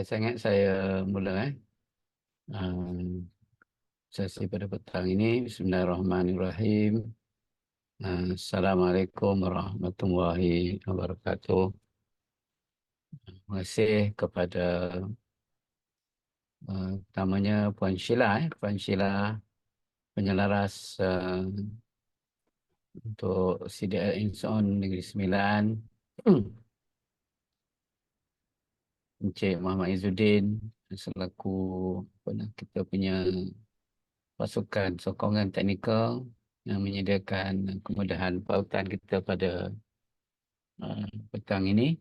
Sangat saya mula sesi pada petang ini. Bismillahirrahmanirrahim. Assalamualaikum warahmatullahi wabarakatuh. Terima kasih kepada utamanya Puan Sheila, Puan Sheila penyelaras untuk CDL Inson Negeri Sembilan, Encik Muhammad Izzuddin selaku kita punya pasukan sokongan teknikal yang menyediakan kemudahan pautan kita pada petang ini,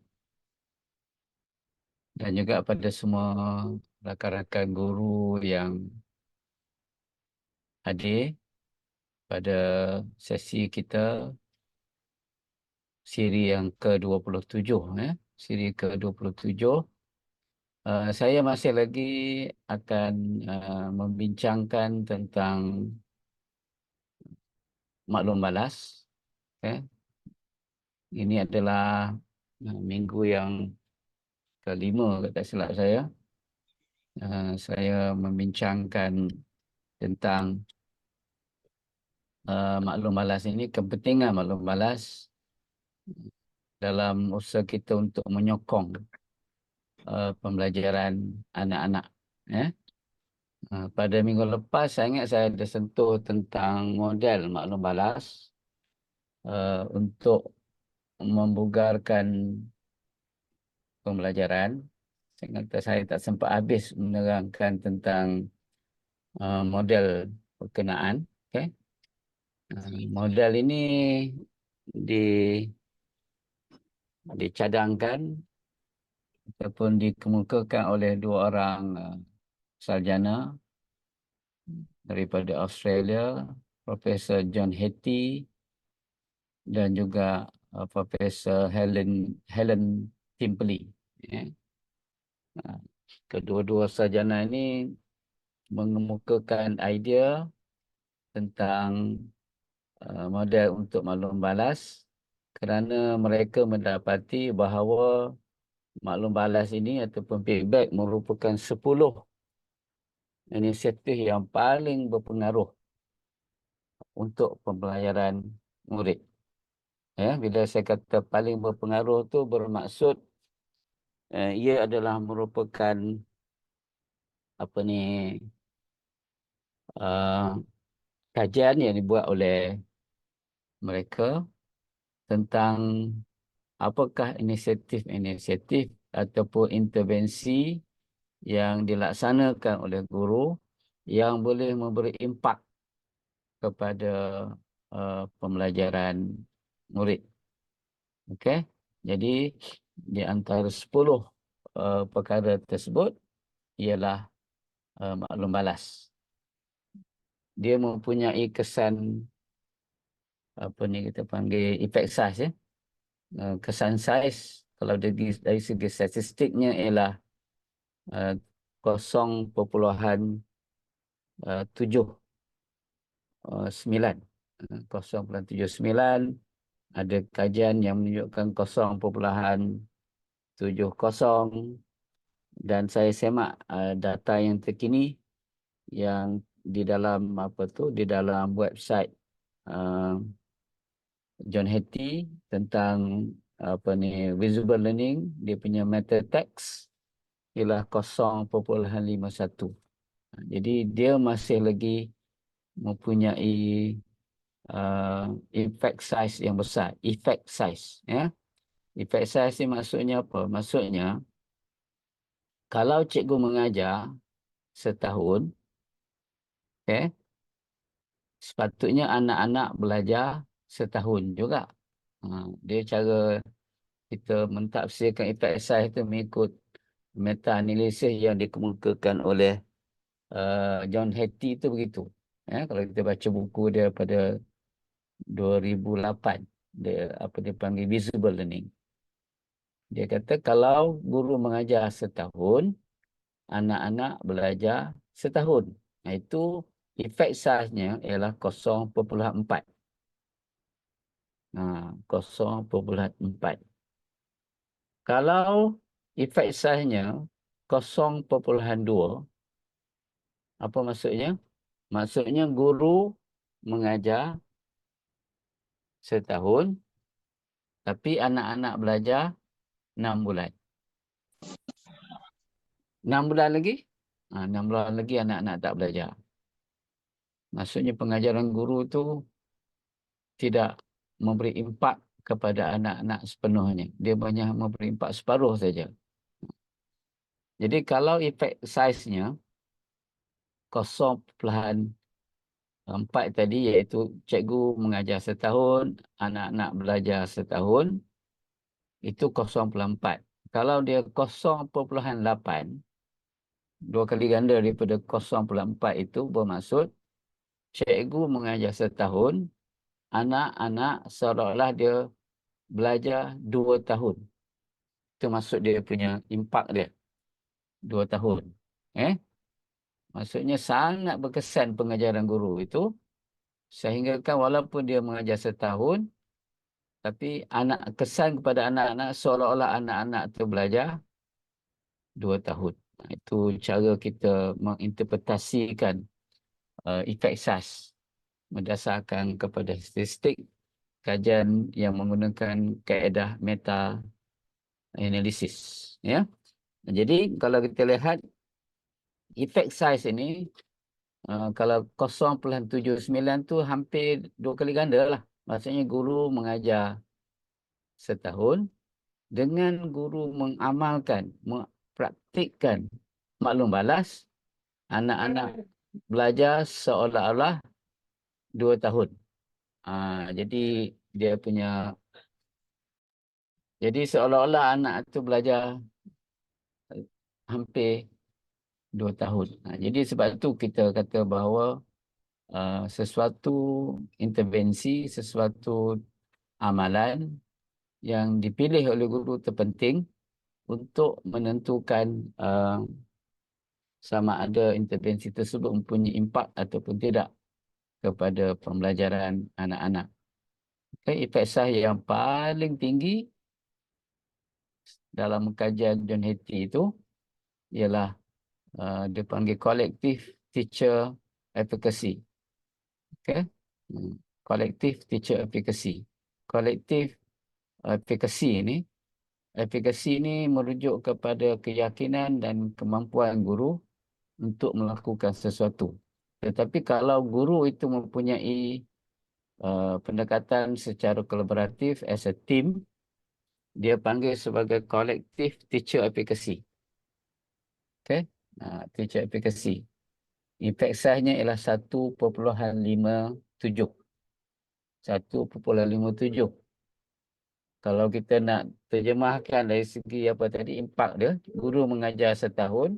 dan juga pada semua rakan-rakan guru yang hadir pada sesi kita siri yang ke-27 siri ke-27. Saya masih lagi akan membincangkan tentang maklum balas. Ini adalah minggu yang kelima kata silap saya. Saya membincangkan tentang maklum balas ini, kepentingan maklum balas dalam usaha kita untuk menyokong pembelajaran anak-anak. Pada minggu lepas saya ingat saya ada sentuh tentang model maklum balas untuk membugarkan pembelajaran. Saya tak sempat habis menerangkan tentang model berkenaan. Model ini dicadangkan ataupun dikemukakan oleh dua orang sarjana daripada Australia, Profesor John Hattie dan juga Profesor Helen Timperley. Kedua-dua sarjana ini mengemukakan idea tentang model untuk maklum balas kerana mereka mendapati bahawa maklum balas ini ataupun feedback merupakan 10 inisiatif yang paling berpengaruh untuk pembelajaran murid. Bila saya kata paling berpengaruh tu bermaksud ia adalah merupakan kajian yang dibuat oleh mereka tentang apakah inisiatif-inisiatif ataupun intervensi yang dilaksanakan oleh guru yang boleh memberi impak kepada pembelajaran murid. Okey. Jadi di antara 10 perkara tersebut ialah maklum balas. Dia mempunyai kesan kita panggil efek saiz kesan saiz kalau dari segi statistiknya ialah 0.79. 0.79. Ada kajian yang menunjukkan 0.70, dan saya semak data yang terkini yang di dalam di dalam website John Hattie tentang visible learning. Dia punya meta text ialah 0.51. Jadi dia masih lagi mempunyai effect size yang besar. Effect size. Effect size ni maksudnya apa? Maksudnya kalau cikgu mengajar setahun, sepatutnya anak-anak belajar setahun juga. Dia cara kita mentafsirkan effect size itu mengikut meta-analisis yang dikemukakan oleh John Hattie itu begitu. Kalau kita baca buku dia pada 2008, dia panggil visible learning. Dia kata kalau guru mengajar setahun, anak-anak belajar setahun. Itu efek size-nya ialah 0.4. 0.4. Kalau efek size-nya 0,2. Apa maksudnya? Maksudnya guru mengajar setahun, tapi anak-anak belajar 6 bulan. 6 bulan lagi? 6 bulan lagi anak-anak tak belajar. Maksudnya pengajaran guru tu tidak memberi impak kepada anak-anak sepenuhnya. Dia banyak memberi impak separuh saja. Jadi kalau efek saiznya 0,4 tadi, iaitu cikgu mengajar setahun, anak-anak belajar setahun, itu 0,4. Kalau dia 0,8, dua kali ganda daripada 0,4 itu bermaksud cikgu mengajar setahun, anak-anak seolah-olah dia belajar 2 tahun. Itu maksud dia punya impak dia, 2 tahun. Maksudnya sangat berkesan pengajaran guru itu, sehingga kan walaupun dia mengajar setahun, tapi kesan kepada anak-anak seolah-olah anak-anak itu belajar 2 tahun. Itu cara kita menginterpretasikan efek SAS berdasarkan kepada statistik, kajian yang menggunakan kaedah meta analisis. Ya. Jadi kalau kita lihat efek saiz ini, kalau 0,79 tu hampir 2 kali ganda lah. Maksudnya guru mengajar setahun dengan guru mengamalkan, mempraktikkan maklum balas, anak-anak belajar seolah-olah 2 tahun. Jadi dia punya, jadi seolah-olah anak itu belajar hampir 2 tahun. Jadi sebab itu kita kata bahawa sesuatu intervensi, sesuatu amalan yang dipilih oleh guru terpenting untuk menentukan sama ada intervensi tersebut mempunyai impak ataupun tidak kepada pembelajaran anak-anak. Efek sah yang paling tinggi dalam kajian John Hattie itu ialah dia panggil collective teacher efficacy. Collective teacher efficacy. Collective efficacy ini merujuk kepada keyakinan dan kemampuan guru untuk melakukan sesuatu. Tetapi kalau guru itu mempunyai pendekatan secara kolaboratif as a team, dia panggil sebagai collective teacher efficacy. Teacher efficacy. Efek sahnya ialah 1,57. 1,57. Kalau kita nak terjemahkan dari segi apa tadi, impak dia, guru mengajar setahun,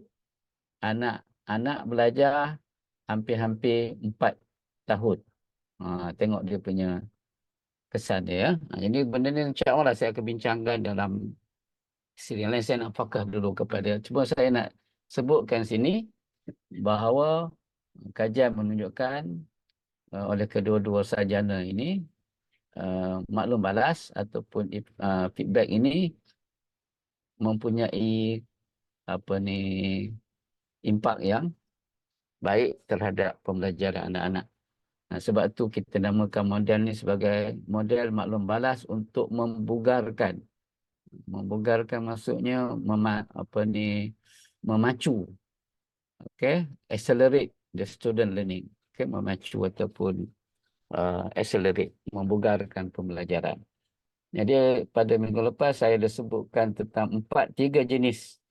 anak-anak belajar hampir-hampir 4 tahun. Tengok dia punya kesan dia. Jadi benda ni insya-Allah saya akan bincangkan dalam siri lain. Saya nak fokus dulu kepada, cuma saya nak sebutkan sini bahawa kajian menunjukkan oleh kedua-dua sarjana ini, maklum balas ataupun feedback ini mempunyai impak yang baik terhadap pembelajaran anak-anak. Sebab tu kita namakan model ni sebagai model maklum balas untuk membugarkan. Membugarkan maksudnya memacu. Accelerate the student learning. Memacu ataupun accelerate, membugarkan pembelajaran. Jadi pada minggu lepas saya dah sebutkan tentang 3 jenis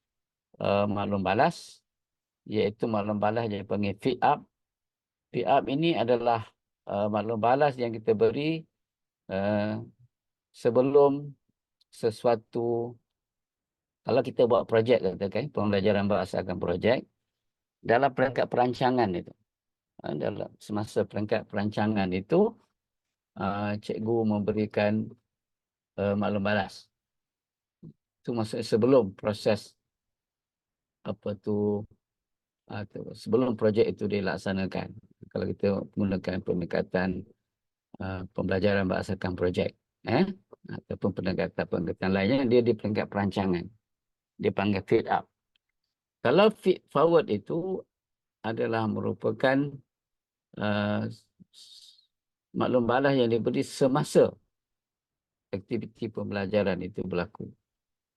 maklum balas, iaitu maklum balas yang dipanggil feed up. Feed up ini adalah maklum balas yang kita beri sebelum sesuatu. Kalau kita buat projek, katakan pembelajaran berdasarkan projek, dalam peringkat perancangan itu, dalam semasa peringkat perancangan itu, cikgu memberikan maklum balas. Itu maksud sebelum proses sebelum projek itu dilaksanakan. Kalau kita menggunakan pendekatan pembelajaran berdasarkan projek, ataupun pendekatan lainnya, dia di peringkat perancangan. Dia panggil feed up. Kalau feed forward itu adalah merupakan uh, maklum balas yang diberi semasa aktiviti pembelajaran itu berlaku.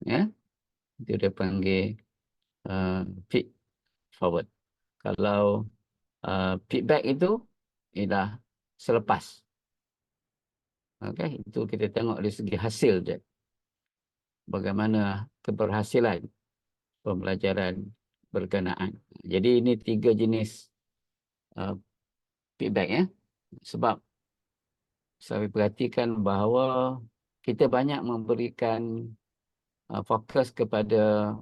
Ya, itu dia panggil feed forward. Kalau feedback itu ialah selepas. Okay, itu kita tengok dari segi hasil je. Bagaimana keberhasilan pembelajaran berkenaan. Jadi ini 3 jenis uh, feedback ya. Sebab saya perhatikan bahawa kita banyak memberikan fokus kepada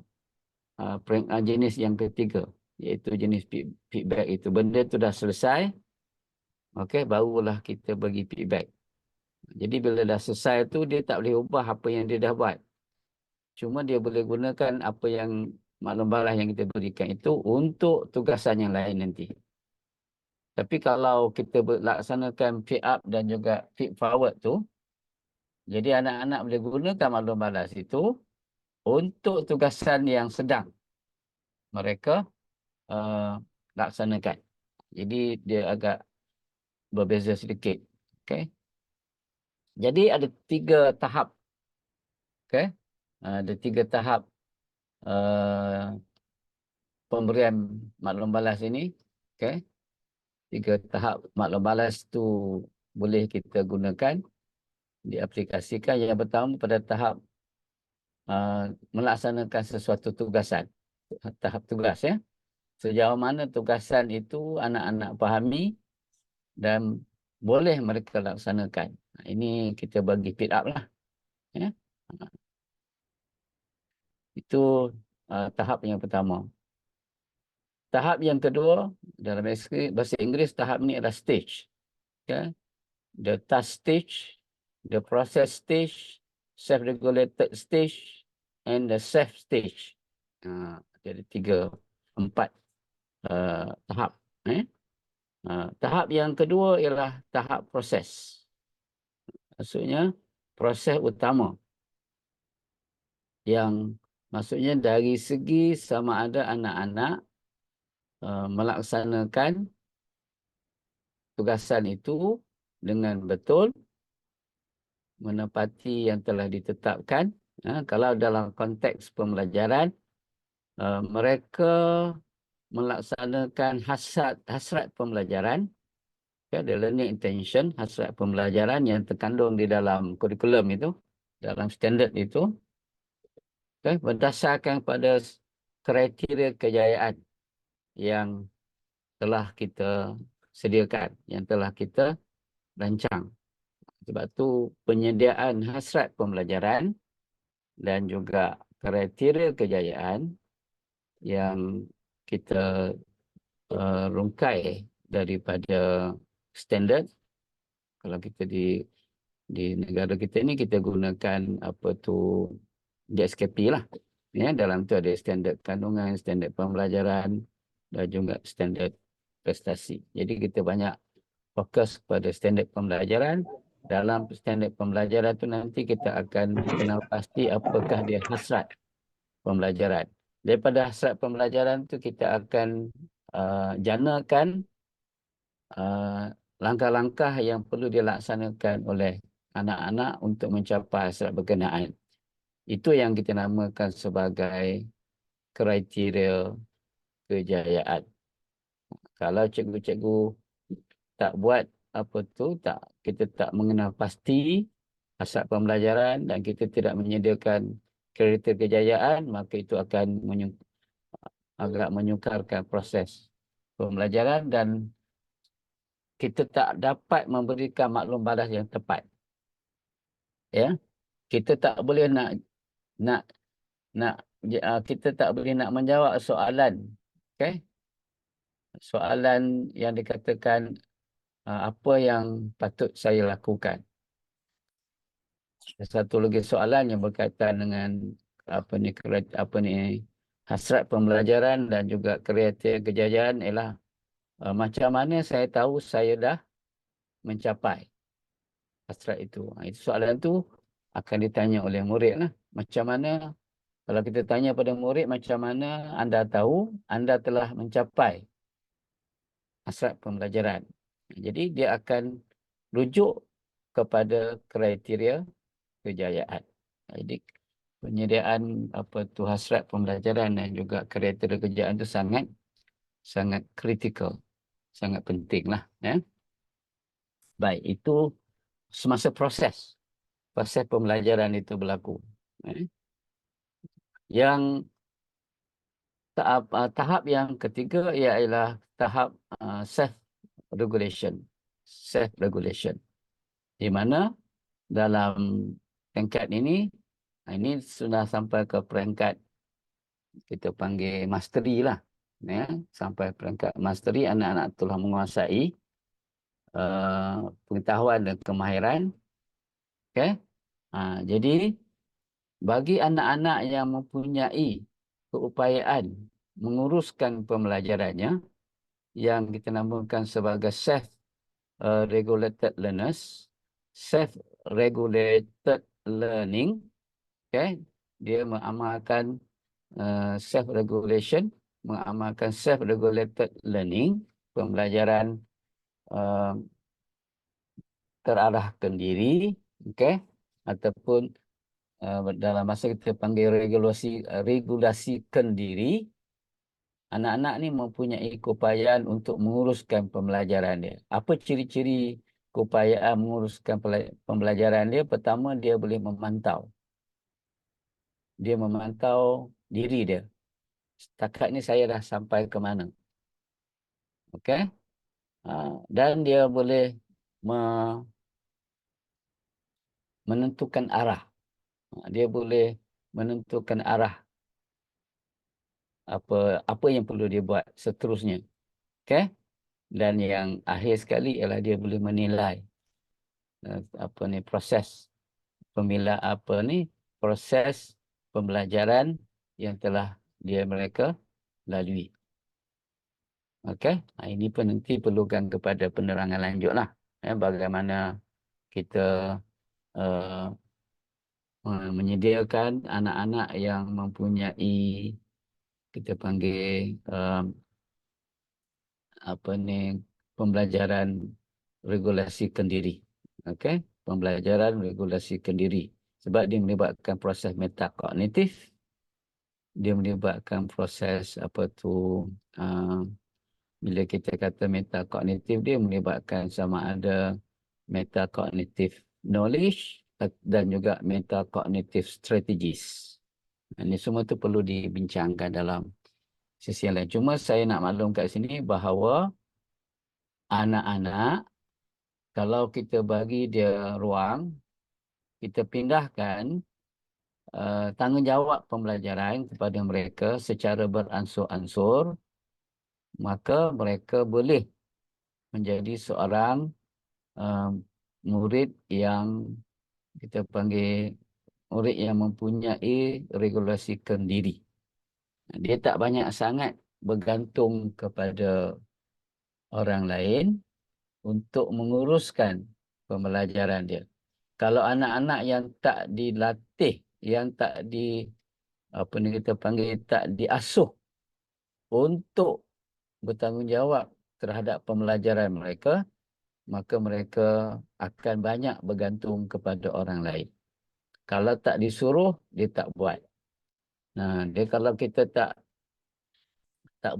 jenis yang ketiga, iaitu jenis feedback itu. Benda itu dah selesai, okey, barulah kita bagi feedback. Jadi bila dah selesai tu dia tak boleh ubah apa yang dia dah buat. Cuma dia boleh gunakan apa yang maklum balas yang kita berikan itu untuk tugasan yang lain nanti. Tapi kalau kita laksanakan feed up dan juga feed forward tu, jadi anak-anak boleh gunakan maklum balas itu untuk tugasan yang sedang mereka laksanakan. Jadi dia agak berbeza sedikit. Okay. Jadi ada 3 tahap. Okay. Ada 3 tahap pemberian maklum balas ini. Okay. 3 tahap maklum balas tu boleh kita gunakan, diaplikasikan. Yang pertama pada tahap melaksanakan sesuatu tugasan. Tahap tugas ya. Sejauh mana tugasan itu anak-anak fahami dan boleh mereka laksanakan. Ini kita bagi feed up lah. Ya. Itu tahap yang pertama. Tahap yang kedua, dalam bahasa Inggeris, tahap ini adalah stage. Okay. The task stage, the process stage, self-regulated stage, and the safe stage. Jadi 3, 4 tahap. Tahap yang kedua ialah tahap proses. Maksudnya, proses utama. Yang maksudnya dari segi sama ada anak-anak melaksanakan tugasan itu dengan betul, menepati yang telah ditetapkan. Kalau dalam konteks pembelajaran, mereka melaksanakan hasrat pembelajaran, the learning intention, hasrat pembelajaran yang terkandung di dalam kurikulum itu, dalam standard itu, berdasarkan pada kriteria kejayaan yang telah kita sediakan, yang telah kita rancang. Sebab tu penyediaan hasrat pembelajaran dan juga kriteria kejayaan yang kita rungkai daripada standard. Kalau kita di negara kita ni, kita gunakan apa tu DSKP lah. Ya, dalam tu ada standard kandungan, standard pembelajaran dan juga standard prestasi. Jadi kita banyak fokus pada standard pembelajaran. Dalam standard pembelajaran tu nanti kita akan kenal pasti apakah dia hasrat pembelajaran. Daripada hasrat pembelajaran tu kita akan janakan langkah-langkah yang perlu dilaksanakan oleh anak-anak untuk mencapai hasrat berkenaan. Itu yang kita namakan sebagai kriteria kejayaan. Kalau cikgu-cikgu tak buat apa tu, kita tak mengenal pasti hasrat pembelajaran dan kita tidak menyediakan kriteria kejayaan, maka itu akan agak menyukarkan proses pembelajaran dan kita tak dapat memberikan maklum balas yang tepat. Ya, kita tak boleh nak kita tak boleh nak menjawab soalan, okey? Soalan yang dikatakan apa yang patut saya lakukan. Satu lagi soalan yang berkaitan dengan apa ni hasrat pembelajaran dan juga kriteria kejayaan ialah macam mana saya tahu saya dah mencapai hasrat itu. Itu soalan tu akan ditanya oleh murid lah. Macam mana Kalau kita tanya pada murid macam mana anda tahu anda telah mencapai hasrat pembelajaran. Jadi dia akan rujuk kepada kriteria kejayaan. Jadi penyediaan apa tu hasrat pembelajaran dan juga kriteria kejayaan itu sangat kritikal, sangat penting lah. Ya. Baik, itu semasa proses pembelajaran itu berlaku. Yang tahap yang ketiga ialah tahap self-regulation. Self-regulation. Di mana dalam peringkat ini sudah sampai ke peringkat kita panggil mastery lah. Ya, sampai peringkat mastery, anak-anak telah menguasai pengetahuan dan kemahiran. Okay? Jadi, bagi anak-anak yang mempunyai keupayaan menguruskan pembelajarannya, yang kita namakan sebagai self-regulated learners, self-regulated learning, okay? Dia mengamalkan self-regulation, mengamalkan self-regulated learning, pembelajaran uh, terarahkan diri, okay? Ataupun dalam masa kita panggil regulasikan diri, anak-anak ni mempunyai keupayaan untuk menguruskan pembelajaran dia. Apa ciri-ciri keupayaan menguruskan pembelajaran dia? Pertama, dia boleh memantau. Dia memantau diri dia. Setakat ni saya dah sampai ke mana. Okey? Dan dia boleh menentukan arah. Dia boleh menentukan arah apa yang perlu dia buat seterusnya. Okey? Dan yang akhir sekali ialah dia boleh menilai proses pembelajaran yang telah mereka lalui. Okey, ini pun nanti perlukan kepada penerangan lanjut lah. Bagaimana kita menyediakan anak-anak yang mempunyai kita panggil pembelajaran regulasikan diri. Okey, pembelajaran regulasikan diri. Sebab dia melibatkan proses metakognitif, dia melibatkan proses bila kita kata metakognitif, dia melibatkan sama ada metakognitif knowledge dan juga metakognitif strategies. Ini semua tu perlu dibincangkan dalam sesi yang lain. Cuma saya nak maklum kat sini bahawa anak-anak, kalau kita bagi dia ruang, kita pindahkan tanggungjawab pembelajaran kepada mereka secara beransur-ansur, maka mereka boleh menjadi seorang murid yang kita panggil murid yang mempunyai regulasikan diri. Dia tak banyak sangat bergantung kepada orang lain untuk menguruskan pembelajaran dia. Kalau anak-anak yang tak dilatih, yang tak kita panggil tak diasuh untuk bertanggungjawab terhadap pembelajaran mereka, maka mereka akan banyak bergantung kepada orang lain. Kalau tak disuruh, dia tak buat. Dia kalau kita tak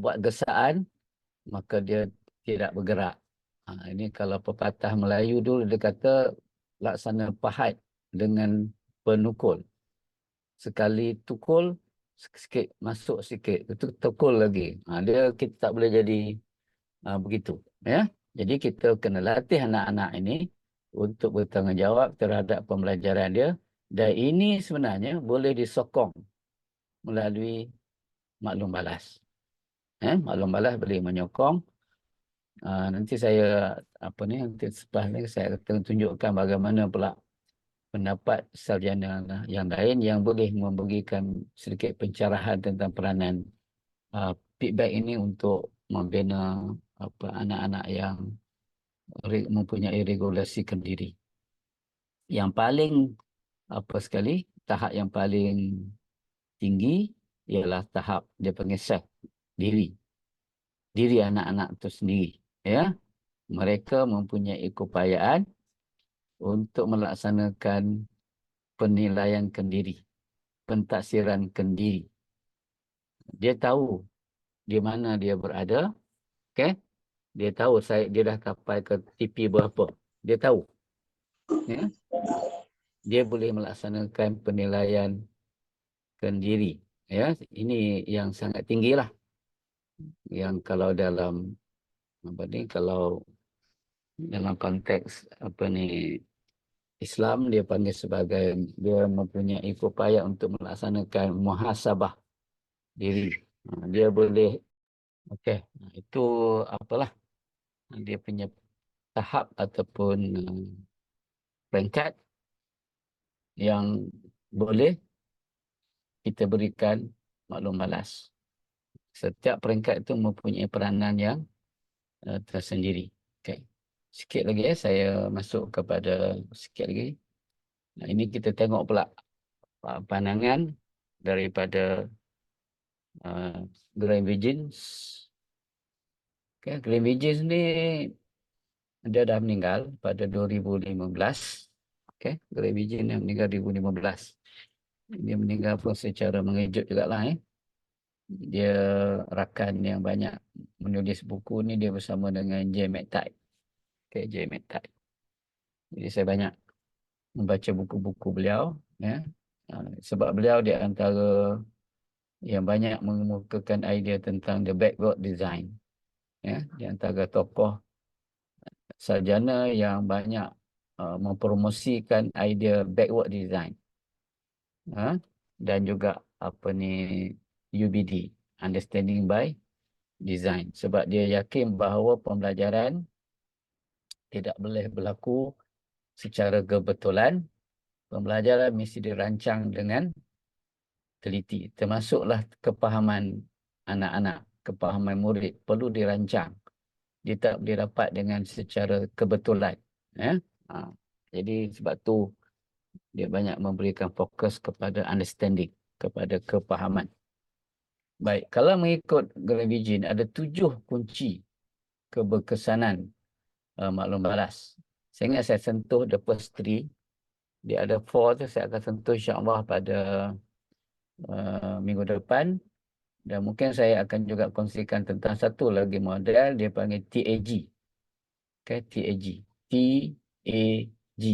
buat gesaan, maka dia tidak bergerak. Ini kalau pepatah Melayu dulu dia kata laksana pahat dengan penukul. Sekali tukul, sikit masuk sikit. Itu tukul lagi. Kita tak boleh jadi begitu. Ya? Jadi kita kena latih anak-anak ini untuk bertanggungjawab terhadap pembelajaran dia. Dan ini sebenarnya boleh disokong melalui maklum balas. Maklum balas boleh menyokong. Nanti saya nanti selepas ni saya akan tunjukkan bagaimana pula pendapat sarjana yang lain yang boleh memberikan sedikit pencerahan tentang peranan feedback ini untuk membina anak-anak yang mempunyai regulasikan diri. Yang paling tahap yang paling tinggi ialah tahap dia panggil self, diri anak-anak itu sendiri. Ya, mereka mempunyai keupayaan untuk melaksanakan penilaian diri, pentaksiran diri. Dia tahu di mana dia berada, okey? Dia tahu dia dah capai ke TP berapa. Dia tahu. Ya? Dia boleh melaksanakan penilaian diri. Ya, ini yang sangat tinggilah. Yang kalau dalam kalau dalam konteks Islam dia panggil sebagai dia mempunyai upaya untuk melaksanakan muhasabah diri. Dia boleh itu apalah dia punya tahap ataupun peringkat yang boleh kita berikan maklum balas. Setiap peringkat itu mempunyai peranan yang tersendiri. Okey. Sikit lagi saya masuk kepada sikit lagi. Nah, ini kita tengok pula pandangan daripada Graham Wiggins. Graham Wiggins ni dia dah meninggal pada 2015. Graham Wiggins yang meninggal 2015. Dia meninggal pun secara mengejut jugalah. Dia rakan yang banyak menulis buku ni, dia bersama dengan J. McTighe. J. McTighe. Jadi saya banyak membaca buku-buku beliau. Sebab beliau di antara yang banyak mengemukakan idea tentang the backward design. Di antara tokoh sarjana yang banyak mempromosikan idea backward design. Dan juga UBD, understanding by design. Sebab dia yakin bahawa pembelajaran tidak boleh berlaku secara kebetulan. Pembelajaran mesti dirancang dengan teliti. Termasuklah kepahaman anak-anak, kepahaman murid perlu dirancang. Dia tak boleh dapat dengan secara kebetulan. Jadi sebab tu dia banyak memberikan fokus kepada understanding, kepada kepahaman. Baik, kalau mengikut Graham Wiggins, ada 7 kunci keberkesanan maklum balas. Saya ingat saya sentuh the first 3. Dia ada 4 tu saya akan sentuh insya-Allah pada minggu depan. Dan mungkin saya akan juga kongsikan tentang satu lagi model, dia panggil TAG. TAG. TAG.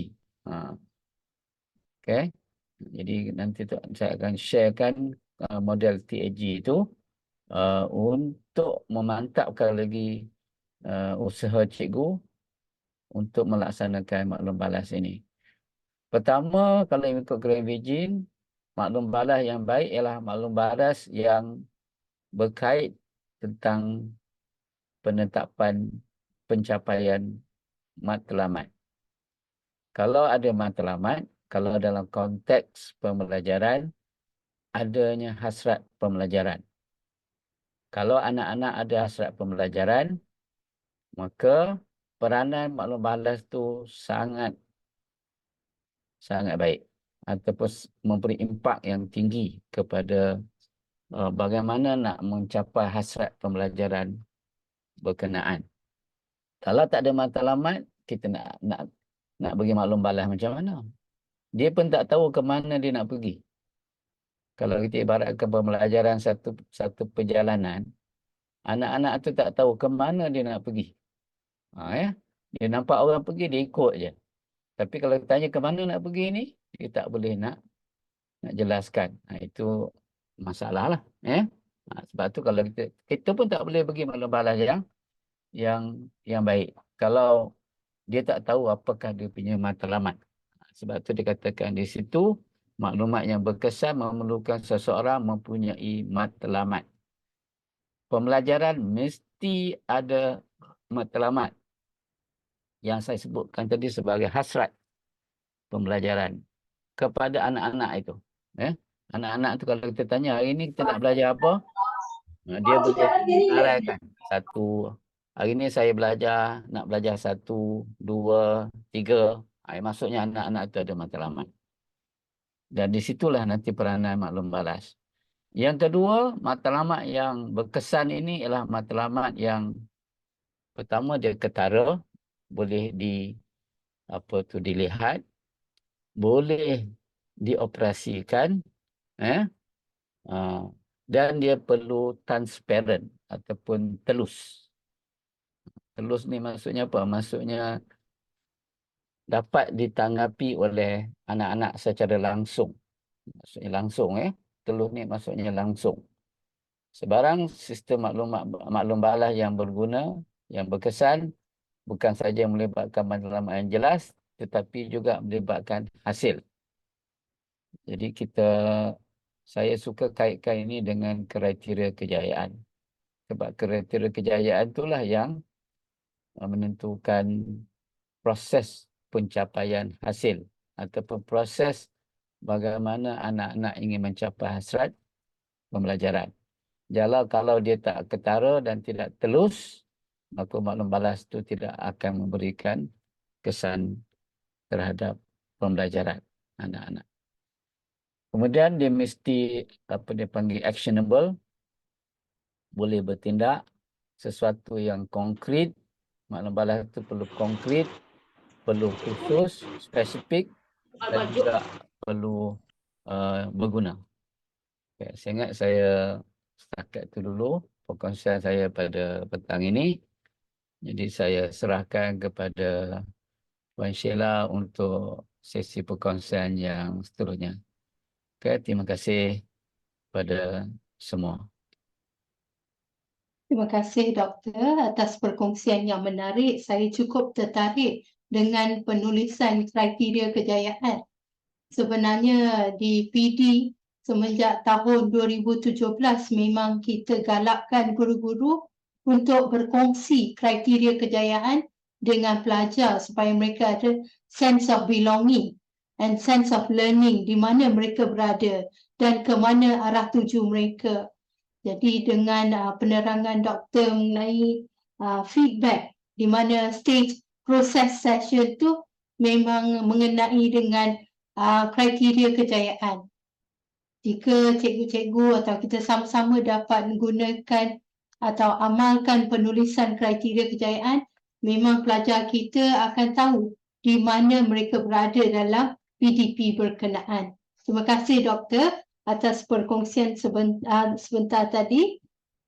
Jadi nanti saya akan sharekan model TAG itu untuk memantapkan lagi usaha cikgu untuk melaksanakan maklum balas ini. Pertama, kalau ikut Graham Wiggins, maklum balas yang baik ialah maklum balas yang berkait tentang penetapan pencapaian matlamat. Kalau ada matlamat, kalau dalam konteks pembelajaran, adanya hasrat pembelajaran. Kalau anak-anak ada hasrat pembelajaran, maka peranan maklum balas itu sangat baik ataupun memberi impak yang tinggi kepada bagaimana nak mencapai hasrat pembelajaran berkenaan. Kalau tak ada matlamat, kita nak bagi maklum balas macam mana? Dia pun tak tahu ke mana dia nak pergi. Kalau kita ibaratkan pembelajaran satu perjalanan, anak-anak tu tak tahu ke mana dia nak pergi. Dia nampak orang pergi, dia ikut je. Tapi kalau tanya ke mana nak pergi ni, dia tak boleh nak jelaskan. Itu masalah lah. Sebab tu kalau kita pun tak boleh bagi maklum balas yang baik. Kalau dia tak tahu apakah dia punya matlamat. Sebab tu dikatakan di situ, maklumat yang berkesan memerlukan seseorang mempunyai matlamat. Pembelajaran mesti ada matlamat yang saya sebutkan tadi sebagai hasrat pembelajaran kepada anak-anak itu. Anak-anak itu kalau kita tanya, hari ini kita nak belajar apa? Dia boleh mengarahkan. Hari ini saya nak belajar 1, 2, 3. Maksudnya anak-anak itu ada matlamat. Dan disitulah nanti peranan maklum balas. Yang kedua, matlamat yang berkesan ini ialah matlamat yang pertama dia ketara, boleh dilihat, boleh dioperasikan, dan dia perlu transparent ataupun telus. Telus ni maksudnya apa? Maksudnya dapat ditanggapi oleh anak-anak secara langsung. Maksudnya langsung, telus ni maksudnya langsung. Sebarang sistem maklum balas yang berguna, yang berkesan, bukan saja melibatkan matlamat yang jelas, tetapi juga melibatkan hasil. Jadi saya suka kaitkan ini dengan kriteria kejayaan. Sebab kriteria kejayaan itulah yang menentukan proses pencapaian hasil ataupun proses bagaimana anak-anak ingin mencapai hasrat pembelajaran. Kalau dia tak ketara dan tidak telus, maka maklum balas itu tidak akan memberikan kesan terhadap pembelajaran anak-anak. Kemudian dia mesti dia panggil actionable, boleh bertindak, sesuatu yang konkret. Maklum balas itu perlu konkret, perlu khusus, spesifik dan juga perlu berguna. Okay, saya ingat saya setakat itu dulu perkongsian saya pada petang ini. Jadi saya serahkan kepada Puan Sheila untuk sesi perkongsian yang seterusnya. Okay, terima kasih pada semua. Terima kasih Doktor atas perkongsian yang menarik. Saya cukup tertarik dengan penulisan kriteria kejayaan. Sebenarnya di PD semenjak tahun 2017 memang kita galakkan guru-guru untuk berkongsi kriteria kejayaan dengan pelajar supaya mereka ada sense of belonging and sense of learning di mana mereka berada dan ke mana arah tuju mereka. Jadi dengan penerangan doktor mengenai feedback di mana stage process session tu memang mengenai dengan kriteria kejayaan. Jika cikgu-cikgu atau kita sama-sama dapat menggunakan atau amalkan penulisan kriteria kejayaan, memang pelajar kita akan tahu di mana mereka berada dalam PDP berkenaan. Terima kasih Doktor atas perkongsian sebentar tadi.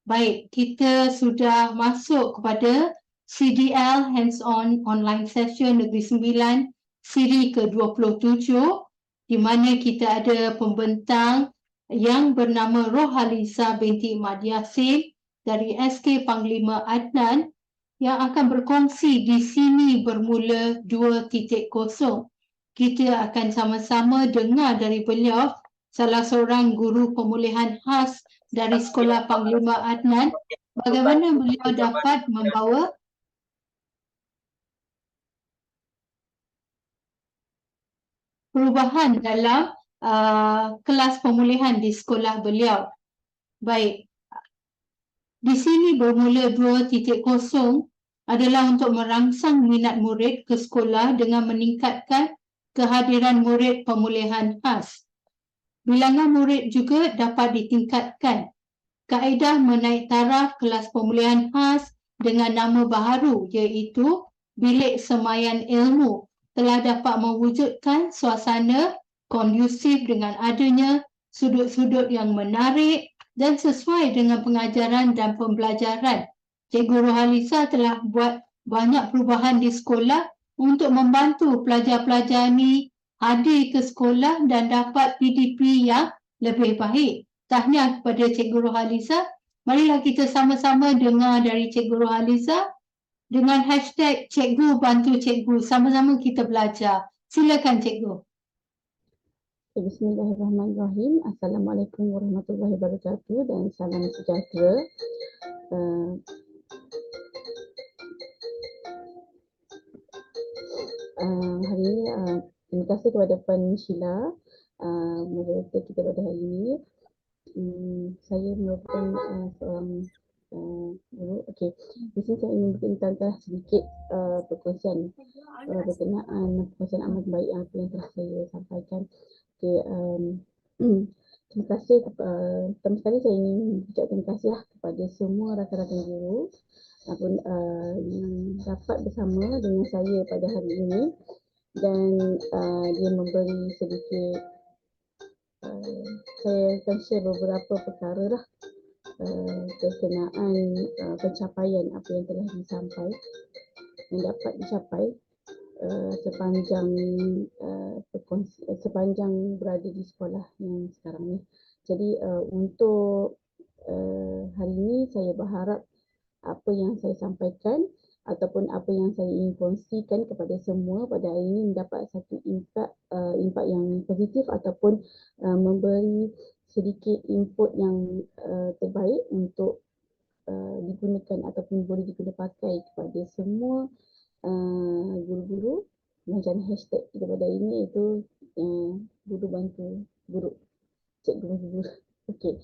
Baik, kita sudah masuk kepada CDL Hands-on Online Session Negeri Sembilan siri ke-27 di mana kita ada pembentang yang bernama Rohaliza binti Ahmad Yasin dari SK Panglima Adnan yang akan berkongsi di sini bermula 2.0. Kita akan sama-sama dengar dari beliau, salah seorang guru pemulihan khas dari Sekolah Panglima Adnan, bagaimana beliau dapat membawa perubahan dalam kelas pemulihan di sekolah beliau. Baik, di sini bermula 2.0 adalah untuk merangsang minat murid ke sekolah dengan meningkatkan kehadiran murid pemulihan khas. Bilangan murid juga dapat ditingkatkan. Kaedah menaik taraf kelas pemulihan khas dengan nama baharu iaitu Bilik Semayan Ilmu telah dapat mewujudkan suasana kondusif dengan adanya sudut-sudut yang menarik dan sesuai dengan pengajaran dan pembelajaran. Cikgu Rohaliza telah buat banyak perubahan di sekolah untuk membantu pelajar-pelajar ini hadir ke sekolah dan dapat PDP yang lebih baik. Tahniah kepada Cikgu Rohaliza. Marilah kita sama-sama dengar dari Cikgu Rohaliza dengan hashtag Cikgu Bantu Cikgu. Sama-sama kita belajar. Silakan Cikgu. Bismillahirrahmanirrahim. Assalamualaikum warahmatullahi wabarakatuh dan salam sejahtera. Hari ini terima kasih kepada Puan Sheila moderator kita pada hari ini. Saya merupakan seorang guru. Okey, di sini saya ingin bertentang sedikit perkongsian berkenaan perkongsian amat baik apa yang telah saya sampaikan. Okey, Terima kasih. Pertama sekali saya ingin ucap terima kasih lah kepada semua rakan-rakan guru yang dapat bersama dengan saya pada hari ini, dan dia memberi sedikit, saya akan share beberapa perkara lah berkenaan pencapaian apa yang telah yang dapat dicapai sepanjang berada di sekolah yang sekarang ni. Jadi untuk hari ini saya berharap apa yang saya sampaikan ataupun apa yang saya ingin kongsikan kepada semua pada hari ini mendapat satu impak yang positif ataupun memberi sedikit input yang terbaik untuk digunakan ataupun boleh digunakan pakai kepada semua guru-guru. Macam hashtag kita pada ini iaitu guru bantu guru, cikgu bantu guru. Okey,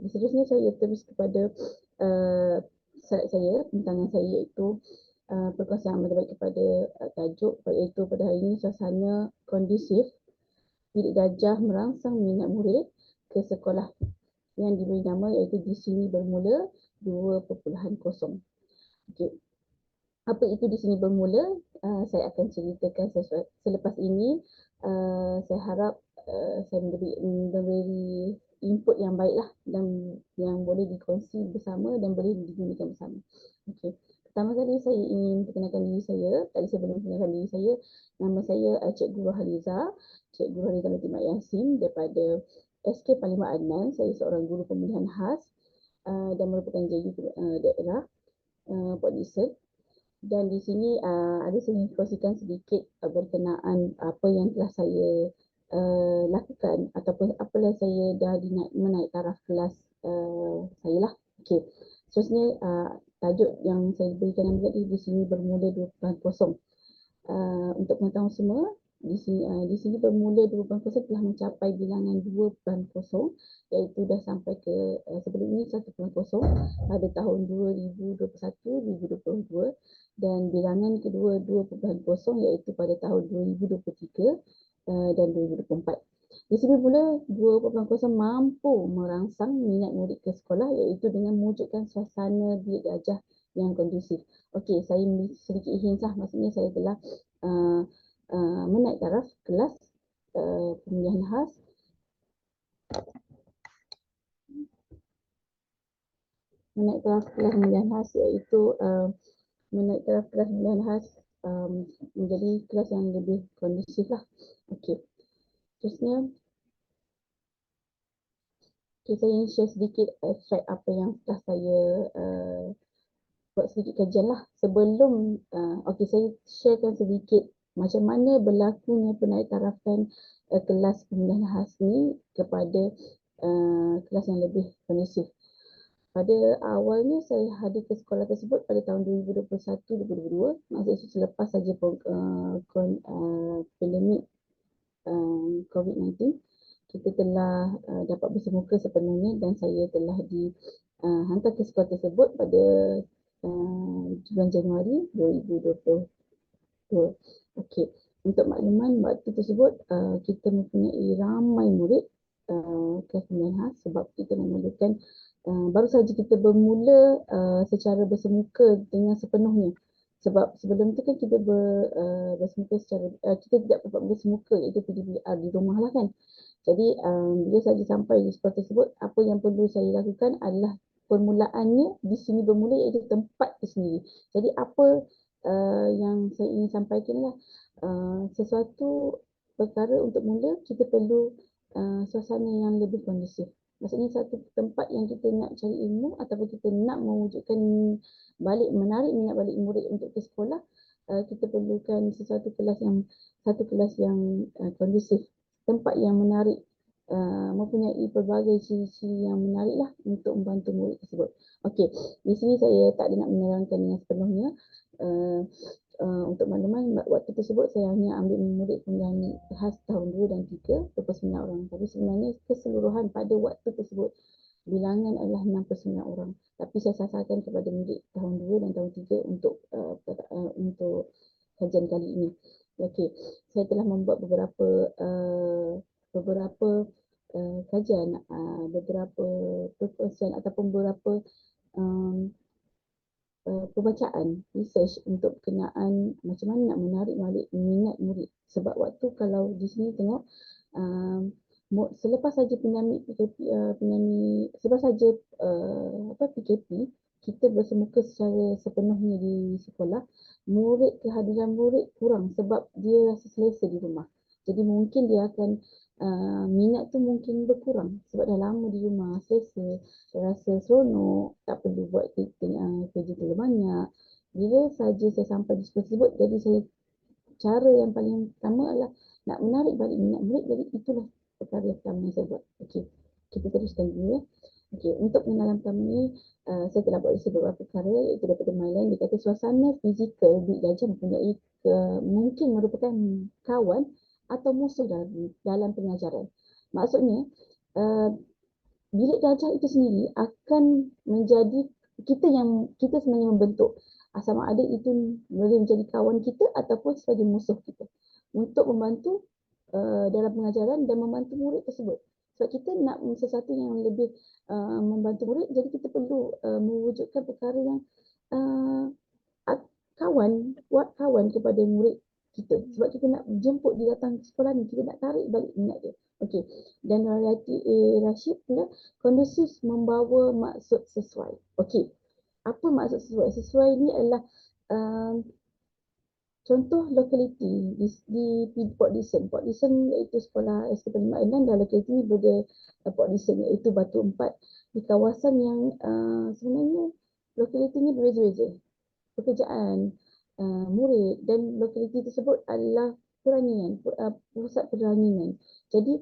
seterusnya saya terus kepada slide saya, pintangan saya, iaitu perkongsian amat baik kepada tajuk, iaitu pada hari ini suasana kondusif bilik darjah merangsang minat murid ke sekolah, yang diberi nama iaitu di sini bermula 2.0. Okey, apa itu di sini bermula? Saya akan ceritakan selepas ini. Saya harap saya memberi input yang baiklah dan yang boleh dikongsi bersama dan boleh digunakan bersama. Okey. Pertama kali saya ingin perkenalkan diri saya. Tadi saya belum perkenalkan diri saya. Nama saya Cikgu Rohaliza. Cikgu Rohaliza Binti Mat Yasin daripada SK Parlimen Adnan. Saya seorang guru pemilihan khas dan merupakan JU daerah Port Dickson. Dan di sini ada saya ingin kongsikan sedikit berkenaan apa yang telah saya lakukan ataupun apalah saya dah menaik taraf kelas saya lah. Okey. Seterusnya tajuk yang saya berikan nama tadi di sini bermula 2.0. Untuk pengetahuan semua, di sini bermula 2.0 telah mencapai bilangan 2.0, iaitu dah sampai ke sebelum ini 1.0 pada tahun 2021-2022, dan bilangan kedua 2.0 iaitu pada tahun 2023 dan 2024. Di sini pula 2.0 mampu merangsang minat murid ke sekolah, iaitu dengan mewujudkan suasana bilik darjah yang kondusif. Okey, saya sedikit hint lah, maksudnya saya telah menaik taraf kelas pemilihan khas. Menaik taraf kelas pemilihan khas iaitu menaik taraf kelas pemilihan khas menjadi kelas yang lebih kondusif lah. Okey. Terusnya, saya ingin share sedikit abstract apa yang telah saya buat sedikit kajian lah. Sebelum, saya sharekan sedikit macam mana berlakunya penaik tarafan kelas pemilihan khas ni kepada kelas yang lebih kondusif. Pada awalnya saya hadir ke sekolah tersebut pada tahun 2021-2022, maksudnya selepas saja pandemik COVID-19. Kita telah dapat bersemuka sepenuhnya dan saya telah dihantar ke sekolah tersebut pada bulan Januari 2022. Okey, untuk makluman waktu tersebut kita mempunyai ramai murid kelas pemilihan khas sebab kita memerlukan baru saja kita bermula secara bersemuka dengan sepenuhnya. Sebab sebelum tu kan kita bersemuka secara kita tidak dapat bersemuka, iaitu PDPR di rumah lah kan. Jadi bila saja sampai di sekolah tersebut, apa yang perlu saya lakukan adalah permulaannya di sini bermula, iaitu tempat itu sendiri. Jadi apa yang saya ingin sampaikan lah, sesuatu perkara untuk mula kita perlu suasana yang lebih kondusif. Maksudnya satu tempat yang kita nak cari ilmu ataupun kita nak mewujudkan menarik minat balik murid untuk ke sekolah, kita perlukan satu kelas yang kondusif, tempat yang menarik, mempunyai pelbagai ciri-ciri yang menarik lah untuk membantu murid tersebut. Okey, di sini saya tak ada nak menerangkan dengan sepenuhnya. Untuk makluman, waktu tersebut saya hanya ambil murid pemilihan khas tahun 2 dan 3, 29 orang. Tapi sebenarnya keseluruhan pada waktu tersebut bilangan adalah 69 orang. Tapi saya sasarkan kepada murid tahun 2 dan tahun 3 untuk kajian kali ini. Okey, saya telah membuat beberapa kajian beberapa perkongsian ataupun beberapa um, pembacaan research untuk berkenaan macam mana nak menarik balik minat murid. Sebab waktu kalau di sini tengok selepas saja pandemik PKP, selepas saja PKP, kita bersemuka secara sepenuhnya di sekolah, kehadiran murid kurang sebab dia rasa selesa di rumah. Jadi mungkin dia akan minat tu mungkin berkurang sebab dah lama di rumah, selesa, rasa seronok, tak perlu buat kerja terlalu banyak. Bila saja saya sampai di sekolah tersebut, jadi cara yang paling pertama adalah nak menarik balik minat murid. Jadi itulah perkara yang pertama yang saya buat. Okey, kita teruskan dulu ya. Okey, untuk pengenalan pertama ni, saya telah buat beberapa perkara iaitu daripada Mylan. Dia kata suasana fizikal Bilik Darjah mempunyai mungkin merupakan kawan atau musuh dalam pengajaran. Maksudnya, Bilik Darjah itu sendiri akan menjadi kita sebenarnya membentuk sama ada itu boleh menjadi kawan kita ataupun sebagai musuh kita untuk membantu dalam pengajaran dan membantu murid tersebut. Sebab kita nak sesuatu yang lebih membantu murid, jadi kita perlu mewujudkan perkara yang buat kawan kepada murid kita. Sebab kita nak jemput dia datang ke sekolah ni, kita nak tarik balik minat dia. Okey. Dan Rashid pula kondusif membawa maksud sesuai. Okey. Apa maksud sesuai? Sesuai ni adalah contoh lokaliti di Port Dickson. Port Dickson iaitu sekolah SK56 dan lokaliti ni berada Port Dickson iaitu Batu Empat di kawasan yang sebenarnya lokaliti ni berbeza-beza. Pekerjaan murid dan lokaliti tersebut adalah peranian, pusat peranian. Jadi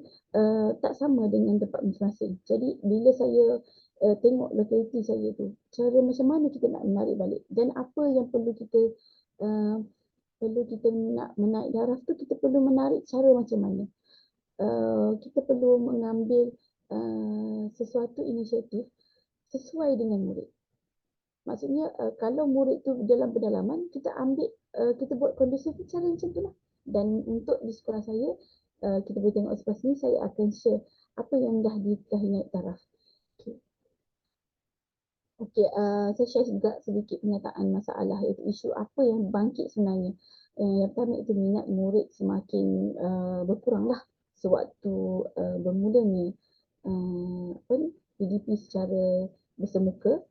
tak sama dengan tempat masing-masing. Jadi bila saya tengok lokaliti saya tu, cara macam mana kita nak menarik balik dan apa yang perlu kita nak menaik daraf tu, kita perlu menarik cara macam mana. Kita perlu mengambil sesuatu inisiatif sesuai dengan murid. Maksudnya kalau murid tu dalam pendalaman, kita ambil, kita buat kondusif cara macam tu lah. Dan untuk di sekolah saya, kita boleh tengok selepas ni, saya akan share apa yang dah naik taraf. Okey, saya share juga sedikit pernyataan masalah iaitu isu apa yang bangkit sebenarnya. Yang pertama itu minat murid semakin berkurang lah sewaktu bermulanya PDP secara bersemuka.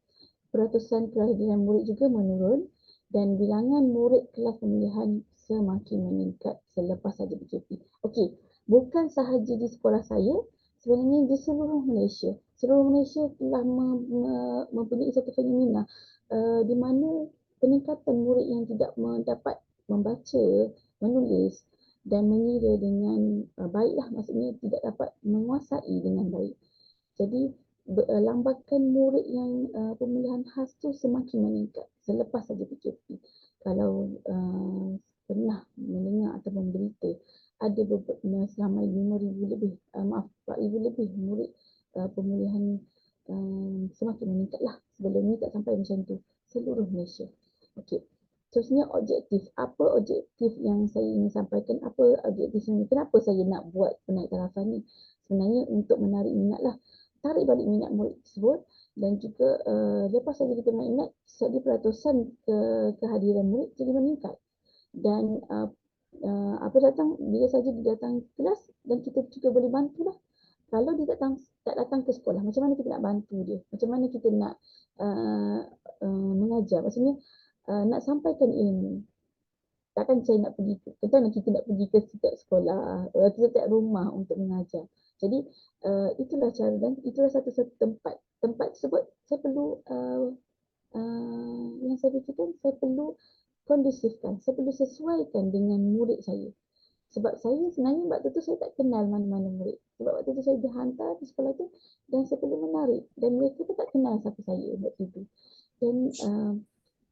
Peratusan kehadiran murid juga menurun dan bilangan murid kelas pemilihan semakin meningkat selepas saja PKP. Okey, bukan sahaja di sekolah saya, sebenarnya di seluruh Malaysia. Seluruh Malaysia telah mempunyai satu fenomena di mana peningkatan murid yang tidak dapat membaca, menulis dan mengira dengan baiklah, maksudnya tidak dapat menguasai dengan baik. Jadi lambakan murid yang pemilihan khas tu semakin meningkat selepas saja PKP. Kalau pernah mendengar atau memberita, ada selama 5,000 lebih, 4,000 lebih murid pemilihan semakin meningkat lah. Sebelum ni tak sampai macam tu seluruh Malaysia. Okey. Terusnya objektif. Apa objektif yang saya ingin sampaikan? Apa objektif ini? Kenapa saya nak buat penaik tarafan ni? Sebenarnya untuk menarik minat lah. Tarik balik minat murid tersebut dan juga lepas saja kita menarik minat, jadi peratusan kehadiran murid jadi meningkat. Dan apa datang, bila saja dia datang kelas dan kita juga boleh bantu lah. Kalau dia tak datang ke sekolah, macam mana kita nak bantu dia? Macam mana kita nak mengajar? Maksudnya nak sampaikan ilmu. Takkan saya nak pergi, kita nak pergi ke setiap sekolah, setiap rumah untuk mengajar. Jadi itulah cara dan itulah satu-satu tempat. Tempat tersebut saya perlu yang saya fikirkan, saya perlu kondusifkan, saya perlu sesuaikan dengan murid saya. Sebab saya sebenarnya waktu tu saya tak kenal mana-mana murid. Sebab waktu tu saya dihantar di sekolah tu dan saya perlu menarik dan mereka pun tak kenal siapa saya waktu tu. Dan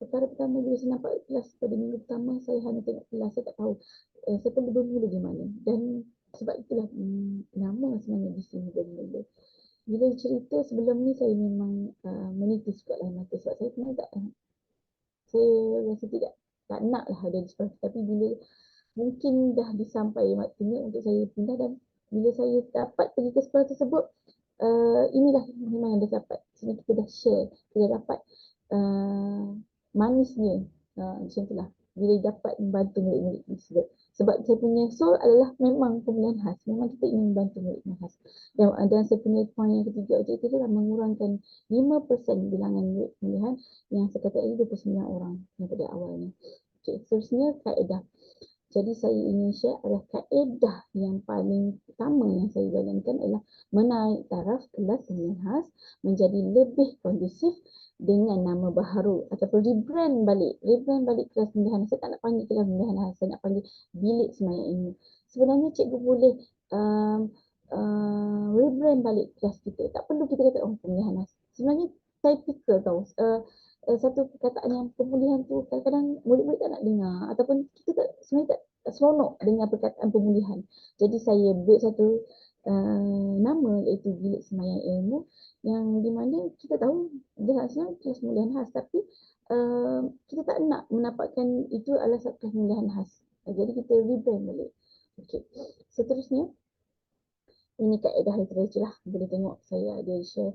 perkara pertama bila saya nampak kelas pada minggu pertama, saya hanya tengok kelas, saya tak tahu saya perlu bermula di mana. Dan sebab itulah nama sebenarnya di sini bermula. Bila cerita sebelum ni saya memang menitis juga lah mata sebab saya sebenarnya saya rasa tak nak lah ada di sekolah. Tapi bila mungkin dah disampai waktunya untuk saya pindah dan bila saya dapat pergi ke sekolah tersebut, inilah memang yang dia dapat. Sini kita dah share, kita dapat manisnya. Macam itulah. Bila dapat membantu murid-murid tersebut. Sebab saya punya soul adalah memang pemilihan khas. Memang kita ingin membantu murid-murid khas. Dan saya punya point yang ketiga objektif itu adalah mengurangkan 5% bilangan murid pemilihan yang saya kata tadi 29 orang yang pada awalnya. Okey, seterusnya kaedah. Jadi saya ingin share adalah kaedah yang paling pertama yang saya jalankan adalah menaik taraf kelas pemilihan khas menjadi lebih kondusif dengan nama baharu ataupun rebrand balik kelas pemilihan. Saya tak nak panggil kelas pemilihan khas, saya nak panggil bilik semayang ilmu. Sebenarnya cikgu boleh rebrand balik kelas kita. Tak perlu kita kata pemilihan khas. Sebenarnya saya fikir tahu satu perkataan yang pemulihan tu kadang-kadang murid-murid tak nak dengar ataupun kita sebenarnya tak seronok dengan perkataan pemulihan. Jadi saya buat satu nama iaitu bilik semayang ilmu yang di mana kita tahu dia sebenarnya kelas pemulihan khas tapi kita tak nak menampakkan itu adalah satu kelas pemulihan khas. Jadi kita rebrand balik. Okey. Seterusnya ini kaedah literatur lah. Boleh tengok saya ada share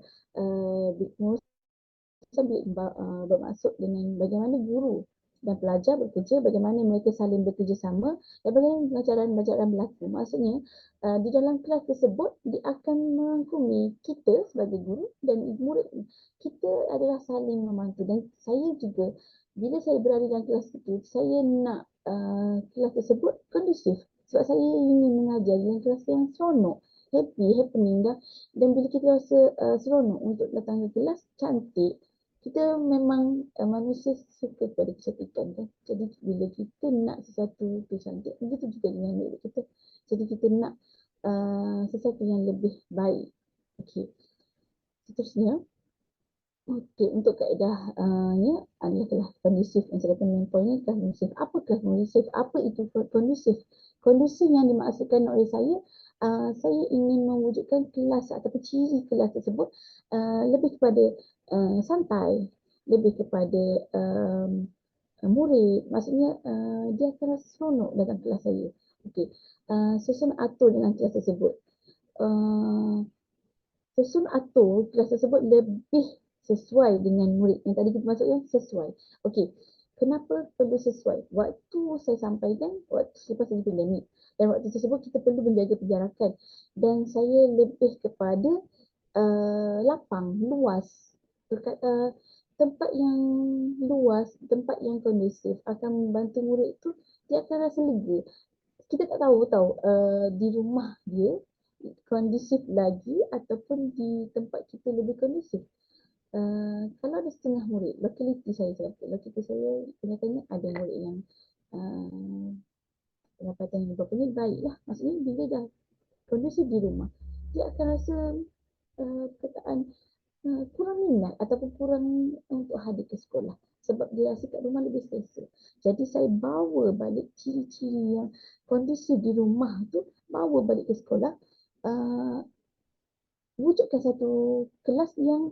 bermaksud dengan bagaimana guru dan pelajar bekerja, bagaimana mereka saling bekerjasama dan bagaimana pelajaran berlaku. Maksudnya di dalam kelas tersebut dia akan merangkumi kita sebagai guru dan murid. Kita adalah saling membantu dan saya juga bila saya berada dalam kelas itu, saya nak kelas tersebut kondusif sebab saya ingin mengajar dalam kelas yang seronok, happening dan bila kita rasa seronok untuk datang ke kelas, cantik, kita memang manusia suka pada kecantikan kan. Jadi bila kita nak sesuatu tu cantik, begitu juga dengan murid kita. Jadi kita nak sesuatu yang lebih baik. Okey. Seterusnya, okey, untuk kaedahnya adalah kondusif. Yang saya kata main pointnya kondusif. Apa kondusif? Apa itu kondusif? Kondusif yang dimaksudkan oleh saya ingin mewujudkan kelas ataupun ciri kelas tersebut lebih kepada santai, lebih kepada murid. Maksudnya dia akan rasa seronok datang kelas saya. Okey. Susun atur dalam kelas tersebut. Susun atur kelas tersebut lebih sesuai dengan murid. Yang tadi kita maksudkan sesuai. Okey. Kenapa perlu sesuai? Waktu saya sampaikan, waktu selepas saya pandemik. Dan waktu tersebut kita perlu menjaga penjarakan. Dan saya lebih kepada lapang, luas. Tempat yang luas, tempat yang kondusif akan membantu murid itu dia akan rasa lega. Kita tak tahu di rumah dia kondusif lagi ataupun di tempat kita lebih kondusif. Kalau ada setengah murid, lokaliti saya kenyataannya ada murid yang pendapatan yang berapa ni baik lah. Maksudnya bila dah kondusif di rumah, dia akan rasa perkataan kurang minat ataupun kurang untuk hadir ke sekolah sebab dia rasa kat rumah lebih selesa. Jadi saya bawa balik ciri-ciri yang kondusif di rumah tu, bawa balik ke sekolah, wujudkan satu kelas yang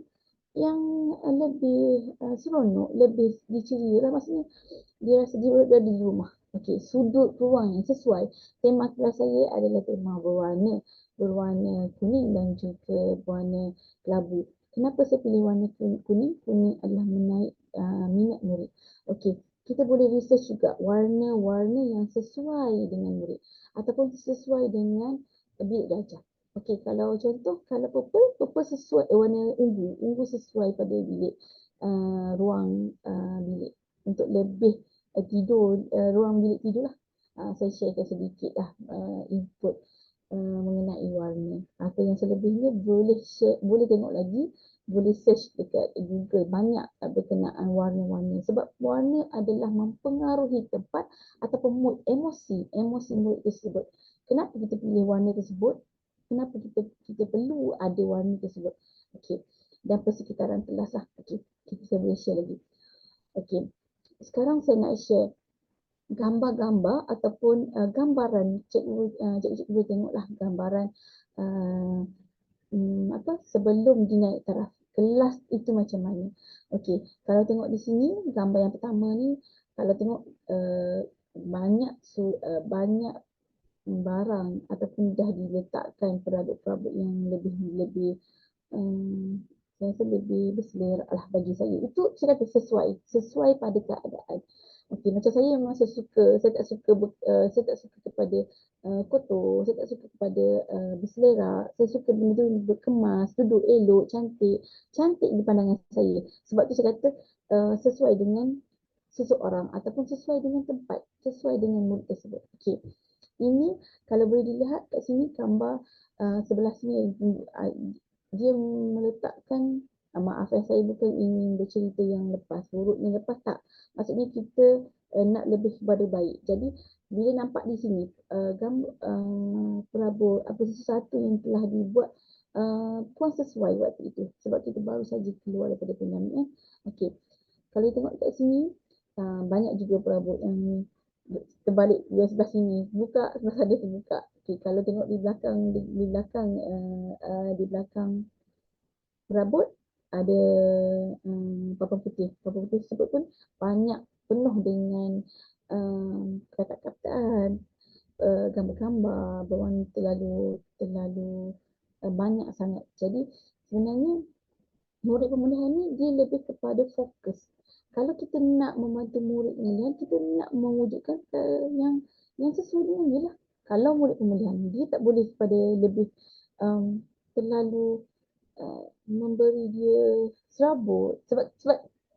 lebih seronok, lebih diceria. Maksudnya dia rasa dia berada di rumah. Okey, sudut ruang yang sesuai. Tema kelas saya adalah tema berwarna kuning dan juga berwarna kelabu. Kenapa saya pilih warna kuning? Kuning adalah menaik minat murid. Okey, kita boleh research juga warna-warna yang sesuai dengan murid ataupun sesuai dengan bilik darjah. Okey, kalau contoh, kalau purple sesuai warna ungu sesuai pada bilik ruang bilik untuk lebih tidur, ruang bilik tidur lah. Saya sharekan sedikit lah input mengenai warna. Atau yang selebihnya boleh tengok lagi, boleh search dekat Google, banyak berkenaan warna-warna sebab warna adalah mempengaruhi tempat ataupun mood, emosi murid tersebut. Kenapa kita pilih warna tersebut? Kenapa kita perlu ada warna tersebut? Okey. Dan persekitaran kelas lah. Okey. Kita boleh share lagi. Okey. Sekarang saya nak share gambar-gambar ataupun gambaran. Cikgu boleh tengoklah gambaran sebelum dinaik taraf kelas itu macam mana. Okey. Kalau tengok di sini gambar yang pertama ni, kalau tengok banyak barang ataupun dah diletakkan perabot-perabot yang lebih saya rasa lebih berselera lah bagi saya. Itu saya kata sesuai pada keadaan. Okey, macam saya memang saya tak suka saya tak suka kepada kotor, saya tak suka kepada berselerak. Saya suka benda tu berkemas, duduk elok, cantik di pandangan saya. Sebab tu saya kata sesuai dengan seseorang ataupun sesuai dengan tempat, sesuai dengan murid tersebut. Okey. Ini kalau boleh dilihat kat sini gambar sebelah sini dia meletakkan maaf saya bukan ingin bercerita yang lepas, buruk yang lepas tak. Maksudnya kita nak lebih kepada baik. Jadi bila nampak di sini gambar perabot apa sesuatu yang telah dibuat puan sesuai waktu itu. Sebab kita baru saja keluar daripada pandemik. Okey. Kalau tengok kat sini banyak juga perabot yang terbalik di sebelah sini, buka sebelah sana terbuka. Okay, kalau tengok di belakang perabot ada papan putih. Papan putih tersebut pun banyak penuh dengan kata-kataan, gambar-gambar berwarna terlalu banyak sangat. Jadi sebenarnya murid pemulihan ni dia lebih kepada fokus. Kalau kita nak membantu murid pemulihan, kita nak mewujudkan yang sesuai dengan dia lah. Kalau murid pemulihan, dia tak boleh kepada lebih terlalu memberi dia serabut. Sebab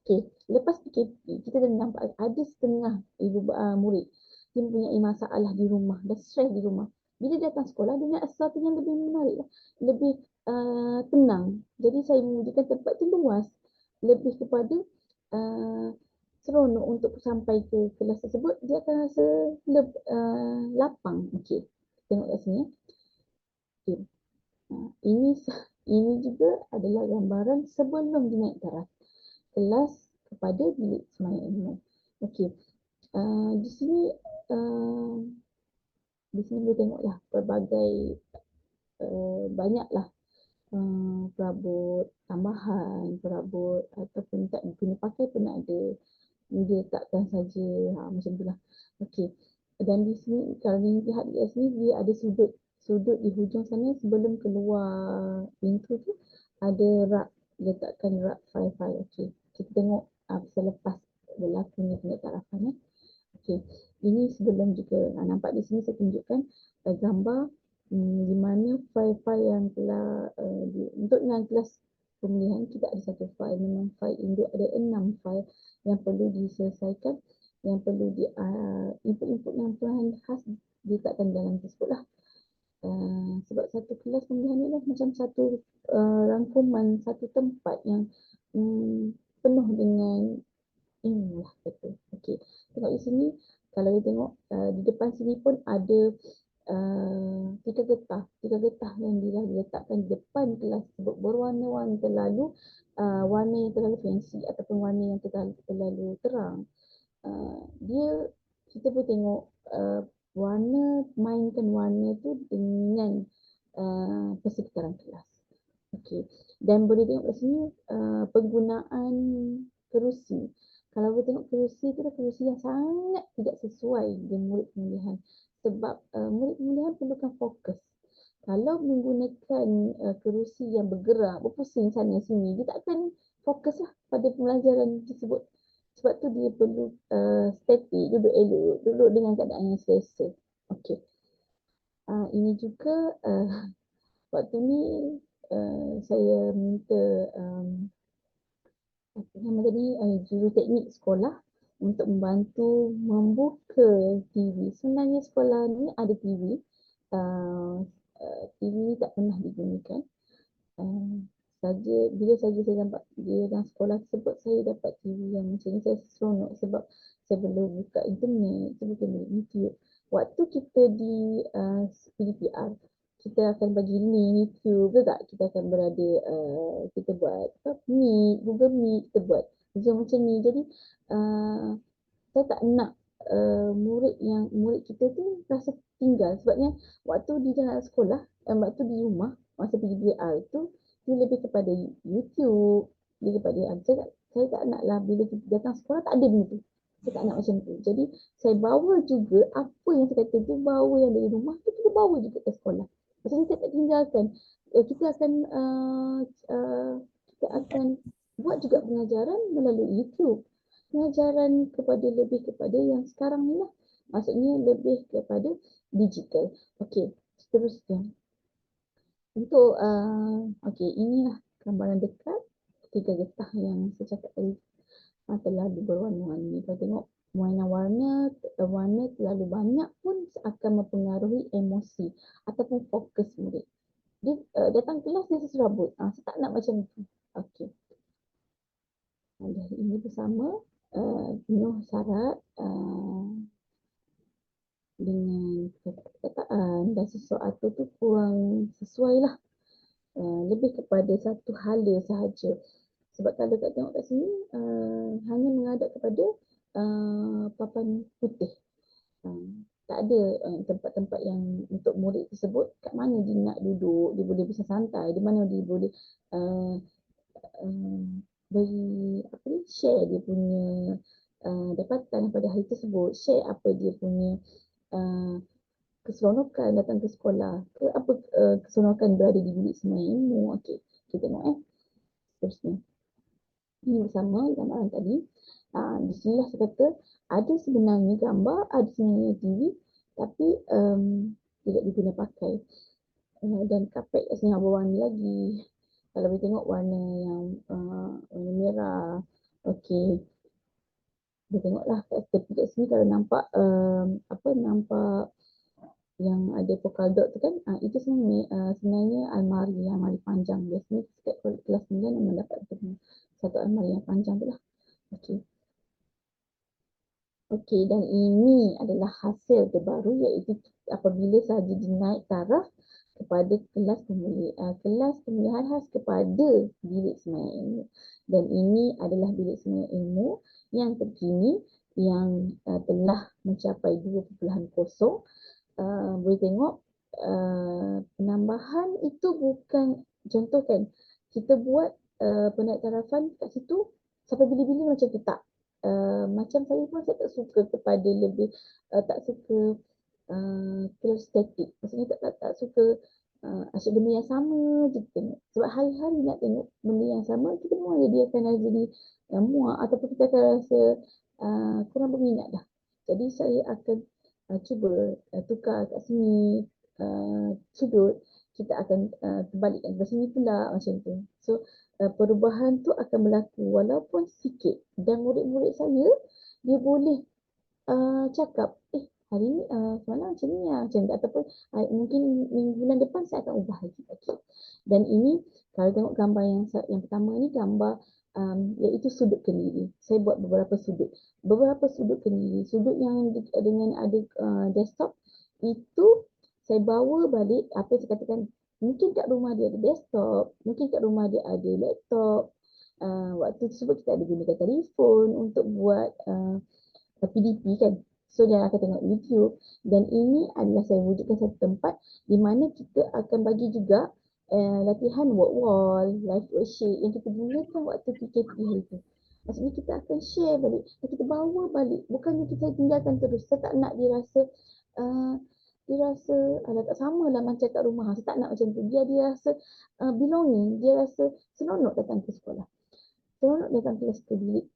okay, lepas PKP, kita dah nampak ada setengah ibu murid dia mempunyai masalah di rumah, dah stres di rumah. Bila dia datang sekolah, dia nak sesuatu yang lebih menarik lah, lebih tenang. Jadi saya mewujudkan tempat tu luas, lebih kepada seronok untuk sampai ke kelas tersebut. Dia akan rasa lapang. Okey, tengok kat sini. Okay. Ini juga adalah gambaran sebelum dia naik taraf kelas kepada bilik semayang ilmu. Okey, di sini boleh tengoklah pelbagai banyaklah perabot tambahan, perabot ataupun tak guna pakai pun ada. Dia letakkan saja macam itulah. Okey. Dan di sini kalau lihat di sini dia ada sudut di hujung sana sebelum keluar pintu tu ada rak, letakkan rak file-file. Okey. Kita tengok selepas berlakunya pengetarapan. Okey. Ini sebelum juga nampak di sini saya tunjukkan gambar di mana file-file yang telah untuk yang kelas pemulihan kita ada satu file, memang file induk ada 6 file yang perlu diselesaikan, yang perlu di input-input yang perlahan khas diletakkan dalam tersebut lah. Sebab satu kelas pemulihan ni lah macam satu rangkuman, satu tempat yang penuh dengan inilah betul. Okey, tengok di sini kalau kita tengok di depan sini pun ada tiga getah yang diletakkan di depan kelas tersebut berwarna-warna terlalu warna yang terlalu fancy ataupun warna yang terlalu terang. Dia kita boleh tengok mainkan warna tu dengan persekitaran kelas. Okey, dan boleh tengok kat sini penggunaan kerusi. Kalau kita tengok kerusi tu adalah kerusi yang sangat tidak sesuai dengan murid pemulihan. Sebab murid pemulihan perlukan fokus. Kalau menggunakan kerusi yang bergerak, berpusing sana sini, dia tak akan fokus lah pada pembelajaran tersebut. Sebab tu dia perlu statik, duduk elok, duduk dengan keadaan yang selesa. Okey. Ini juga waktu ni saya minta apa nama tadi juruteknik sekolah untuk membantu membuka TV. Sebenarnya sekolah ni ada TV. TV ni tak pernah digunakan. Bila saja saya nampak dia dalam sekolah tersebut, saya dapat TV yang macam ni, saya seronok sebab saya boleh buka internet, saya boleh YouTube. Waktu kita di PDPR, kita akan bagi link YouTube ke tak? Kita akan berada, kita buat Meet, Google Meet, kita buat Zoom macam ni. Jadi saya tak nak murid kita tu rasa tinggal. Sebabnya waktu di dalam sekolah, waktu di rumah, masa PDPR tu, dia lebih kepada YouTube, dia kepada saya tak nak lah bila kita datang sekolah tak ada benda tu. Saya tak nak macam tu. Jadi saya bawa juga apa yang saya kata tu, bawa yang dari rumah tu kita bawa juga ke sekolah. Maksudnya saya tak tinggalkan. Kita akan buat juga pengajaran melalui YouTube. Pengajaran lebih kepada yang sekarang ni lah. Maksudnya lebih kepada digital. Okey, seterusnya. Untuk inilah gambaran dekat 3 getah yang saya cakap tadi telah berwarna-warni. Kalau tengok warna terlalu banyak pun akan mempengaruhi emosi ataupun fokus murid. Dia datang kelas dia serabut. Saya tak nak macam tu. Okey. Ini bersama penuh syarat dengan perkataan dan sesuatu tu kurang sesuai lah. Lebih kepada satu hala sahaja. Sebab kalau tak tengok kat sini hanya menghadap kepada papan putih. Tak ada tempat-tempat yang untuk murid tersebut kat mana dia nak duduk, dia boleh bersantai, di mana dia boleh share dia punya dapatan pada hari tersebut, share apa dia punya keseronokan datang ke sekolah, apa keseronokan berada di bilik semaya ilmu. Okey, kita tengok terusnya. Ini bersama gambaran tadi. Di sini lah saya kata ada sebenarnya gambar, ada sebenarnya TV, tapi tidak diguna pakai. Dan kapet kat sini berwarna lagi. Kalau boleh tengok warna yang warna merah. Okey. Kita tengoklah kat tepi kat sini kalau nampak nampak yang ada polka dot tu kan, itu sebenarnya almari panjang. Biasanya kat kelas 9 memang dapat satu almari yang panjang tu lah. Okey. Okey, dan ini adalah hasil terbaru, iaitu apabila sahaja dinaik taraf kepada kelas pemilihan khas kepada bilik semaya ilmu. Dan ini adalah bilik semaya ilmu yang terkini yang telah mencapai 2.0. Boleh tengok penambahan itu bukan, contoh kan, kita buat penaik tarafan kat situ sampai bila-bila macam tu tak. Macam saya pun saya tak suka kepada lebih tak suka terlalu statik. Maksudnya tak suka asyik benda yang sama je kita tengok. Sebab hari-hari nak tengok benda yang sama, kita memang dia akan jadi muak ataupun kita akan rasa kurang berminat dah. Jadi saya akan cuba tukar kat sini sudut, kita akan terbalikkan ke sini pula macam tu. So perubahan tu akan berlaku walaupun sikit, dan murid-murid saya dia boleh cakap hari ni semalam macam ni macam tu, ataupun mungkin bulan depan saya akan ubah lagi. Okay. Dan ini kalau tengok gambar yang pertama ni gambar iaitu sudut kendiri. Saya buat beberapa sudut kendiri. Sudut yang dengan ada desktop itu saya bawa balik apa yang saya katakan. Mungkin kat rumah dia ada desktop, mungkin kat rumah dia ada laptop. Waktu tersebut kita ada gunakan telefon untuk buat PDP kan. So dia akan tengok YouTube, dan ini adalah saya wujudkan satu tempat di mana kita akan bagi juga latihan work wall, live worksheet yang kita gunakan waktu PKP hari tu. Maksudnya kita akan share balik, kita bawa balik, bukannya kita tinggalkan terus. Saya tak nak dia rasa tak sama lah macam kat rumah. Saya tak nak macam tu. Dia rasa belonging, dia rasa seronok datang ke sekolah, seronok datang kelas ke bilik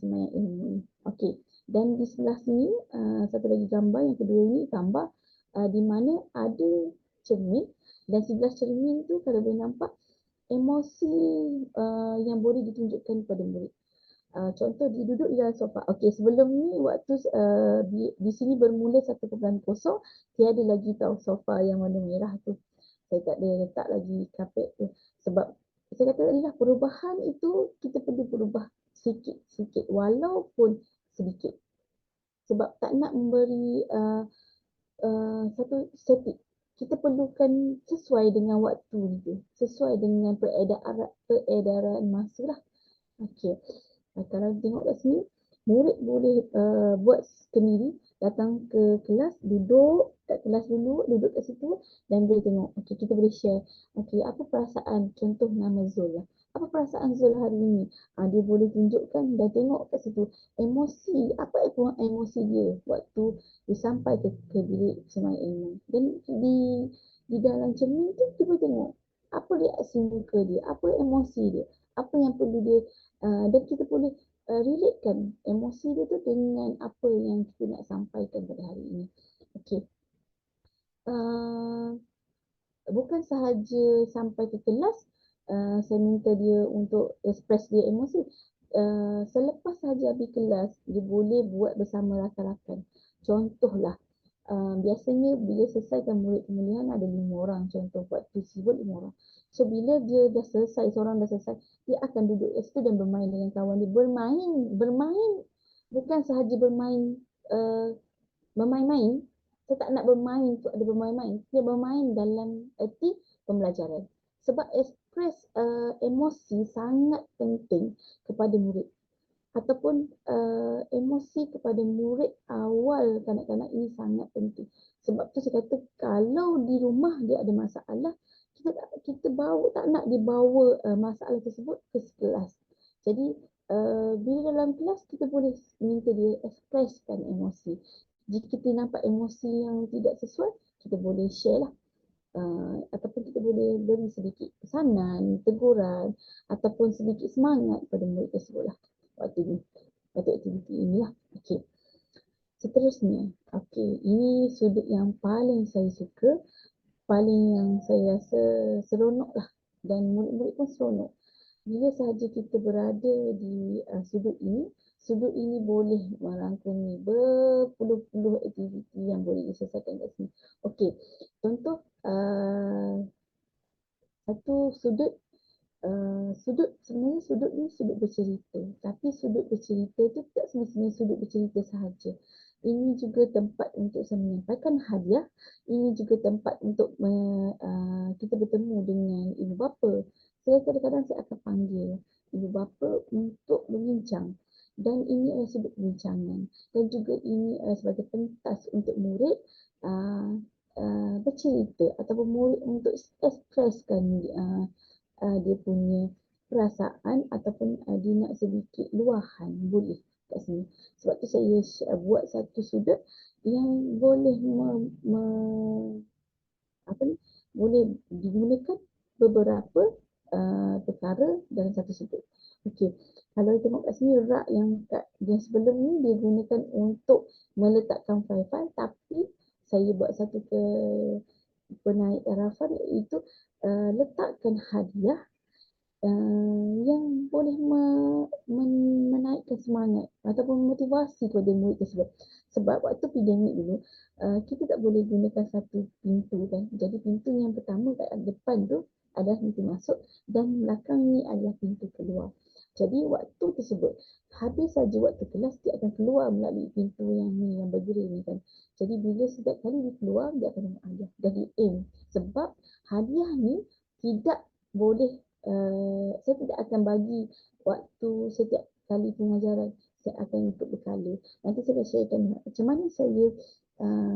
semaya ilmu. Okey. Dan di sebelah sini satu lagi gambar, yang kedua ini gambar di mana ada cermin, dan sebelah cermin tu kalau boleh nampak emosi yang boleh ditunjukkan kepada murid. Contoh dia duduk di dalam sofa. Okey, sebelum ni waktu di sini bermula 1.0, tiada lagi tahu sofa yang warna merah tu. Saya tak ada letak lagi kapet tu. Sebab saya kata tadi lah, perubahan itu kita perlu berubah sikit-sikit walaupun sedikit. Sebab tak nak memberi satu statik. Kita perlukan sesuai dengan waktu itu, sesuai dengan peredaran masa lah. Okey. Kalau tengok kat sini, murid boleh buat sendiri, datang ke kelas, duduk kat kelas dulu, duduk kat situ dan boleh tengok. Okey, kita boleh share. Okey, apa perasaan? Contoh nama Zul lah. Apa perasaan Zul hari ini? Dia boleh tunjukkan dan tengok kat situ emosi, apa itu emosi dia waktu dia sampai ke bilik Semai Iman. Dan di dalam cermin tu kita tengok apa reaksi muka dia, apa emosi dia, apa yang perlu dia, dan kita boleh relatekan emosi dia tu dengan apa yang kita nak sampaikan pada hari ini. Okey. Bukan sahaja sampai ke kelas, saya minta dia untuk express dia emosi. Selepas sahaja habis kelas, dia boleh buat bersama rakan-rakan. Contohlah, biasanya bila selesaikan murid pemulihan ada 5 orang, contoh waktu sibuk 5 orang. So bila dia dah selesai, seorang dah selesai, dia akan duduk kat situ dan bermain dengan kawan dia. Bermain bukan sahaja bermain bermain-main. Saya tak nak bermain untuk ada bermain-main. Dia bermain dalam erti pembelajaran. Sebab express emosi sangat penting kepada murid. Ataupun emosi kepada murid awal kanak-kanak ini sangat penting. Sebab tu saya kata kalau di rumah dia ada masalah, kita tak nak dibawa masalah tersebut ke kelas. Jadi bila dalam kelas kita boleh minta dia expresskan emosi. Jika kita nampak emosi yang tidak sesuai, kita boleh share lah. Ataupun kita boleh beri sedikit pesanan, teguran ataupun sedikit semangat pada murid tersebut lah waktu aktiviti inilah. Okey. Seterusnya, ini sudut yang paling saya suka, paling yang saya rasa seronok lah dan murid-murid pun seronok. Bila sahaja kita berada di sudut ini boleh merangkumi berpuluh-puluh aktiviti yang boleh diselesaikan kat sini. Okey, contoh satu sudut sebenarnya sudut ni sudut bercerita. Tapi sudut bercerita tu tak semestinya sudut bercerita sahaja. Ini juga tempat untuk saya menyampaikan hadiah. Ini juga tempat untuk kita bertemu dengan ibu bapa. Saya kadang-kadang saya akan panggil ibu bapa untuk berbincang. Dan ini adalah sudut perbincangan. Dan juga ini adalah sebagai pentas untuk murid bercerita ataupun murid untuk expresskan dia punya perasaan ataupun dia nak sedikit luahan boleh kat sini. Sebab tu saya buat satu sudut yang boleh boleh digunakan beberapa perkara dalam satu sudut. Okey, kalau tengok kat sini rak yang sebelum ni dia gunakan untuk meletakkan fail-fail, tapi saya buat satu penaik tarafan iaitu letakkan hadiah yang boleh menaikkan semangat ataupun motivasi kepada murid tersebut. Sebab waktu pandemik dulu, kita tak boleh gunakan satu pintu kan. Jadi pintu yang pertama kat depan tu adalah pintu masuk dan belakang ni adalah pintu keluar. Jadi waktu tersebut, habis saja waktu kelas, dia akan keluar melalui pintu yang bergerak ni kan. Jadi bila setiap kali dia keluar, dia akan dapat hadiah. Jadi aim. Sebab hadiah ni tidak boleh saya tidak akan bagi waktu setiap kali pengajaran. Saya akan ikut berkala. Nanti saya akan sharekan macam mana saya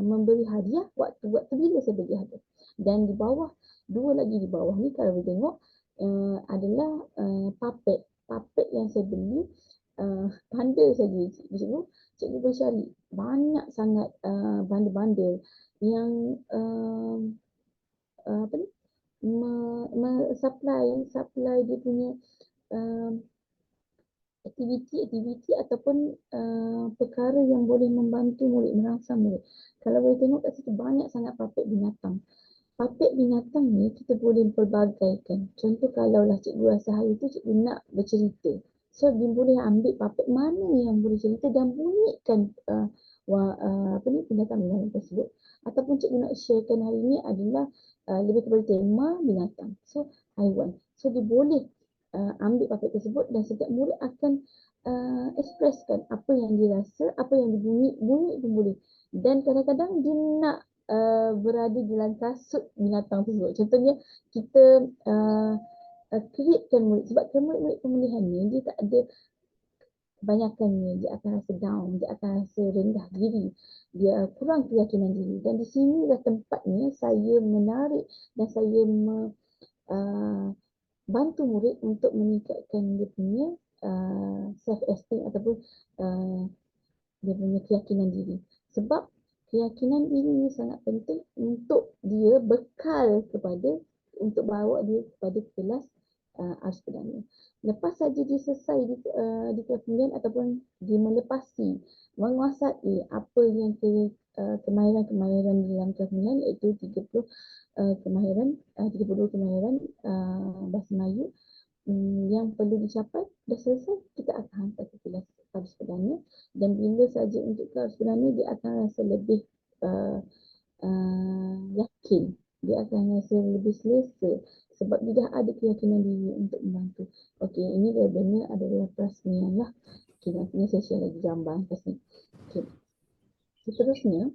memberi hadiah waktu bila saya bagi hadiah. Dan di bawah, dua lagi di bawah ni kalau boleh tengok adalah puppet. Puppet yang saya beli bandel saja cikgu bersyari. Banyak sangat bandel-bandel yang supply dia punya aktiviti ataupun perkara yang boleh membantu murid merangsang murid. Kalau boleh tengok kat situ banyak sangat puppet binatang. Puppet binatang ni kita boleh pelbagaikan. Contoh kalaulah cikgu rasa hari tu cikgu nak bercerita. So dia boleh ambil puppet mana yang boleh cerita dan bunyikan binatang-binatang tersebut. Ataupun cikgu nak sharekan hari ni adalah lebih kepada tema binatang. So haiwan. So dia boleh ambil puppet tersebut dan setiap murid akan expresskan apa yang dia rasa, apa yang dia bunyi pun boleh. Dan kadang-kadang dia nak berada dalam kasut binatang tersebut. Contohnya kita createkan murid. Sebab murid-murid pemulihan ni dia tak ada, kebanyakannya dia akan rasa down, dia akan rasa rendah diri, dia kurang keyakinan diri. Dan di sinilah tempatnya saya menarik dan saya bantu murid untuk meningkatkan dia punya self esteem ataupun uh, dia punya keyakinan diri. Sebab keyakinan diri ni sangat penting untuk dia bekal kepada untuk bawa dia kepada kelas Ars Perdana. Lepas saja dia selesai di kelas 9 ataupun dia melepasi menguasai apa yang kemahiran-kemahiran dalam kelas 9 iaitu 32 kemahiran bahasa Melayu yang perlu dicapai dah selesai, kita akan hantar ke kelas Ars Perdana, dan bila saja untuk kelas Perdana dia akan rasa lebih yakin, dia akan rasa lebih selesa sebab dia dah ada keyakinan diri untuk membantu. Okey, ini labelnya adalah perasmian lah. Okey, nantinya saya share lagi gambar atas ni. Okey, seterusnya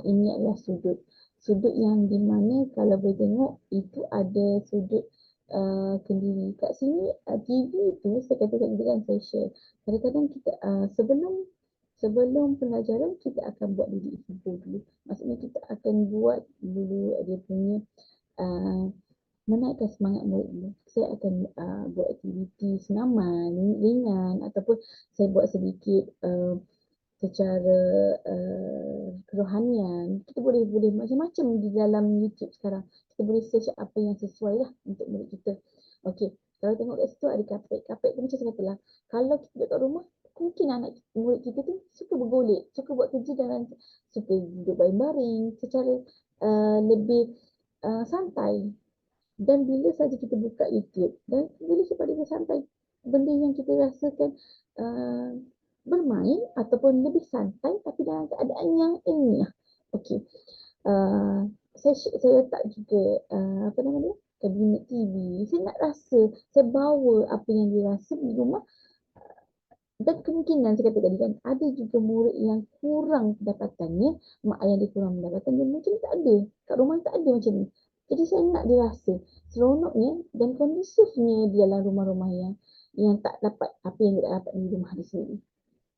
ini adalah sudut yang di mana kalau boleh tengok itu ada sudut kendiri. Kat sini TV tu saya kata tadi kan saya share. Kadang-kadang kita sebelum pelajaran kita akan buat didik info dulu. Maksudnya kita akan buat dulu dia punya menaikkan semangat murid dulu. Saya akan buat aktiviti senaman ringan ataupun saya buat sedikit secara kerohanian. Kita boleh macam-macam di dalam YouTube sekarang. Kita boleh search apa yang sesuai lah untuk murid kita. Okey, kalau tengok kat situ ada kapek. Kapek tu macam saya katalah, kalau kita duduk kat rumah, mungkin murid kita tu suka bergolek, suka buat kerja dan suka duduk baring-baring secara lebih santai. Dan bila saja kita buka YouTube dan bila cepat dia santai, benda yang kita rasakan bermain ataupun lebih santai tapi dalam keadaan yang ilmiah. Okey. Saya letak juga apa nama dia? Kabinet TV. Saya nak rasa, saya bawa apa yang dia rasa di rumah. Dan kemungkinan saya kata tadi kan, ada juga murid yang kurang pendapatannya, mak ayah dia kurang pendapatan, dia mungkin tak ada. Kat rumah tak ada macam ni. Jadi saya nak dia rasa seronoknya dan kondusifnya di dalam rumah-rumah yang tak dapat apa yang dia dapat di rumah dia sendiri.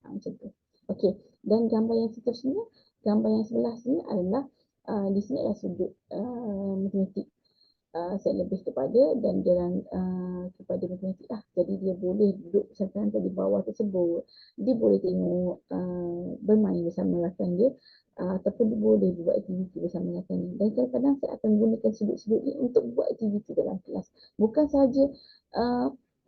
Macam tu. Okey, dan gambar yang seterusnya, gambar yang sebelah sini adalah di sini adalah sudut matematik. Saya lebih kepada dan jalan kepada matematik lah. Jadi dia boleh duduk santai-santai di bawah tersebut. Dia boleh tengok bermain bersama rakan dia ataupun dia boleh buat aktiviti bersama rakan dia. Dan kadang-kadang saya akan gunakan sudut-sudut ini untuk buat aktiviti dalam kelas. Bukan sahaja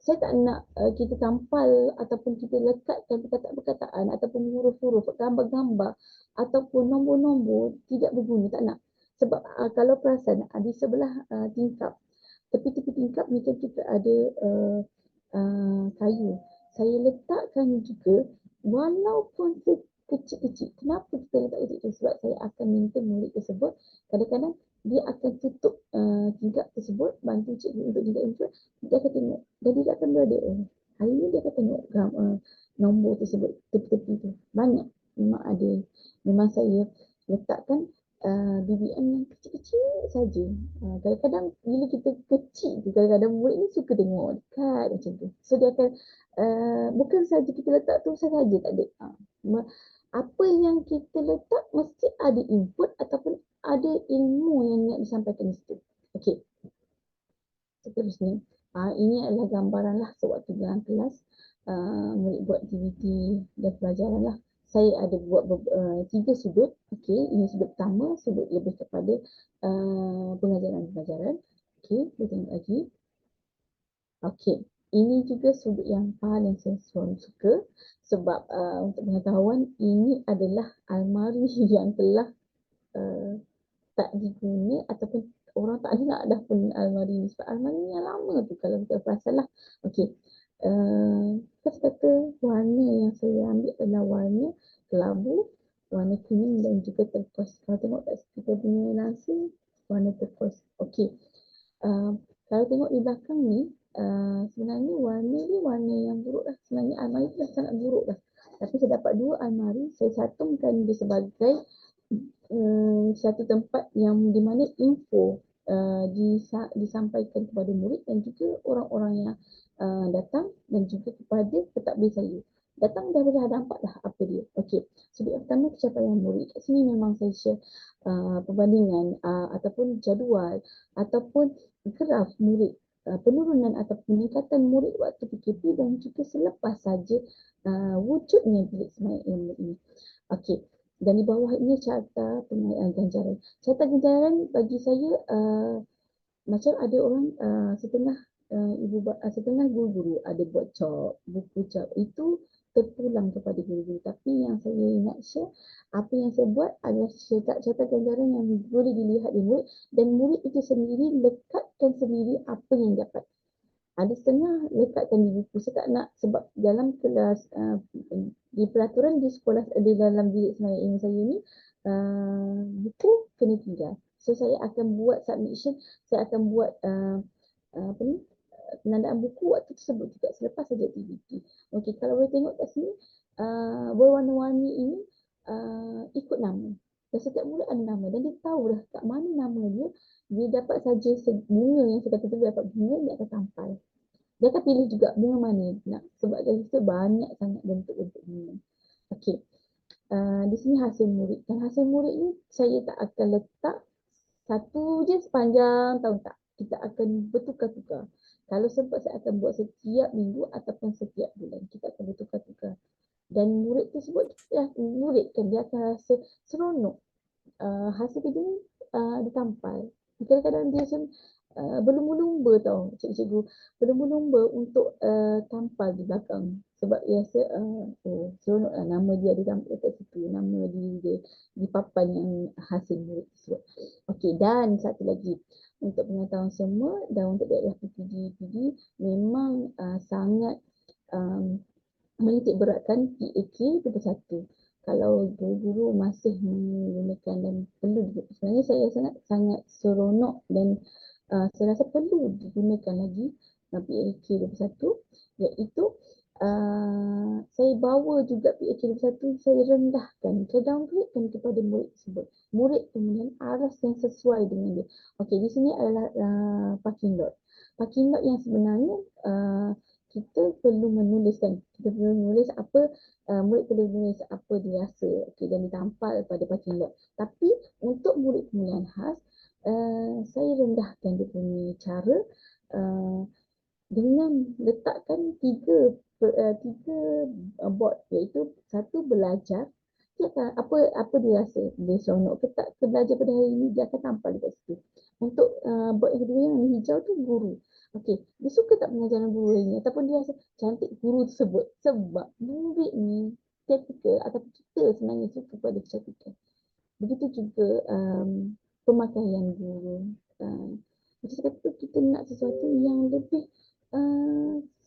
saya tak nak kita tampal ataupun kita lekatkan perkataan-perkataan ataupun huruf-huruf, gambar-gambar ataupun nombor-nombor tidak berguna, tak nak. Sebab kalau perasan di sebelah tingkap, tepi-tepi tingkap ni kan kita ada kayu. Saya letakkan juga walaupun kecil-kecil. Kenapa kita letak kecil-kecil? Sebab saya akan minta murid tersebut kadang-kadang dia akan tutup tingkap tersebut, bantu cikgu untuk tingkap tersebut, dia akan tengok. Jadi dia akan berada, hari ni dia akan tengok nombor tersebut, tepi-tepi tu. Banyak. Memang saya letakkan BBM yang kecil-kecil saja. Kadang-kadang bila kita kecil tu, kadang-kadang murid ni suka tengok dekat macam tu. So dia akan bukan saja kita letak tu saja tak ada. Apa yang kita letak mesti ada input ataupun ada ilmu yang nak disampaikan di situ. Okey. Seterusnya, ini adalah gambaran lah sewaktu dalam kelas murid buat aktiviti dan pelajaran lah. Saya ada buat 3 sudut. Okey, ini sudut pertama, sudut lebih kepada pengajaran-pengajaran. Okey, kita tengok lagi. Okey, ini juga sudut yang paling saya suka sebab untuk pengetahuan ini adalah almari yang telah tak diguna ataupun orang tak nak dah pun almari ni sebab almari ni yang lama tu kalau kita perasan lah. Okey, kata warna yang saya ambil adalah warna kelabu, warna kuning dan juga turquoise. Kalau tengok kat kita punya langsung warna turquoise. Okey, kalau tengok di belakang ni sebenarnya warna ni warna yang buruk lah. Sebenarnya almari tu dah sangat buruk lah. Tapi saya dapat 2 almari, saya cantumkan dia sebagai satu tempat yang di mana info disampaikan kepada murid dan juga orang-orang yang datang dan juga kepada pentadbir saya. Datang dah nampak dah apa dia. Okey, sudut yang pertama pencapaian murid. Kat sini memang saya share perbandingan ataupun jadual ataupun graf murid, penurunan atau peningkatan murid waktu PKP dan juga selepas saja wujudnya bilik semaya ilmu ini. Okey, dan di bawah ini carta ganjaran. Carta ganjaran bagi saya macam ada orang setengah setengah guru-guru ada buat job, buku job itu terpulang kepada guru-guru. Tapi yang saya nak share, apa yang saya buat adalah carta ganjaran yang boleh dilihat di murid, dan murid itu sendiri lekatkan sendiri apa yang dapat. Ada setengah lekatkan di buku. Saya tak nak, sebab dalam kelas di peraturan di sekolah, di dalam bilik semaya ilmu saya ni buku kena tinggal. So saya akan buat submission, saya akan buat apa ni, penandaan buku waktu tersebut juga selepas saja aktiviti. Okey, kalau boleh tengok kat sini berwarna-warni ini ikut nama. Dan setiap murid ada nama dan dia tahu dah kat mana nama dia. Dia dapat saja bunga yang saya kata tu, dia dapat bunga, dia akan sampai. Dia akan pilih juga bunga mana nak, sebab dari situ banyak sangat bentuk-bentuk bunga. Okey. Di sini hasil murid. Dan hasil murid ni saya tak akan letak satu je sepanjang tahun, tak. Kita akan bertukar-tukar. Kalau sempat saya akan buat setiap minggu ataupun setiap bulan. Kita akan bertukar-tukar. Dan murid tersebut, murid kan dia akan rasa seronok. Hasil kerja ni ditampal. Kadang-kadang dia berlumba-lumba tau cikgu-cikgu. Berlumba-lumba untuk tampal di belakang. Sebab dia rasa seronok lah nama dia ada tampal kat situ. Nama dia di papan yang hasil murid tersebut. Okey, dan satu lagi. Untuk pengetahuan semua dan untuk daerah PPD memang sangat menitik beratkan PAK 21. Kalau guru-guru masih menggunakan dan perlu, sebenarnya saya sangat seronok dan saya rasa perlu digunakan lagi PAK 21, iaitu saya bawa juga PAK 21, saya rendahkan, saya downgradekan kepada murid tersebut. Murid kemudian aras yang sesuai dengan dia. Okey, di sini adalah parking lot. Parking lot yang sebenarnya kita perlu menuliskan. Kita perlu menulis apa, murid perlu menulis apa dia rasa, dan ditampal pada parking lot. Tapi untuk murid pemilihan khas, saya rendahkan dia punya cara dengan letakkan tiga board, iaitu satu belajar. Dia akan, apa dia rasa, dia seronok ke tak ke belajar pada hari ini, dia akan tampal dekat situ. Untuk board yang kedua yang hijau tu guru. Okey, dia suka tak pengajaran guru ini, ataupun dia rasa cantik guru tersebut, sebab murid ni typical ataupun kita sebenarnya suka pada kecantikan. Begitu juga pemakaian guru. Macam saya kata, kita nak sesuatu yang lebih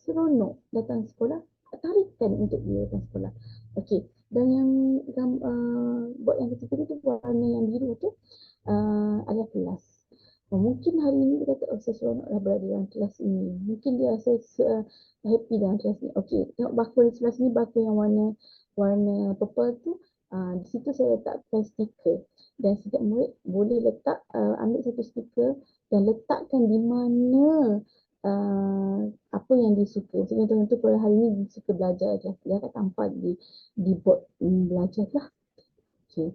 seronok datang sekolah, tarikan untuk dia datang sekolah. Okey, dan yang buat yang ketiga tu, warna yang biru tu adalah kelas. Mungkin hari ini dia kata, saya seronoklah berada dalam kelas ini. Mungkin dia rasa happy dalam kelas ni. Okey, tengok bako di sebelah sini, bako yang warna purple tu, di situ saya letakkan stiker. Dan setiap murid boleh letak, ambil satu stiker dan letakkan di mana apa yang dia suka. Contoh-contoh kalau hari ini dia suka belajar, dia akan tampal di board belajar lah. Okey.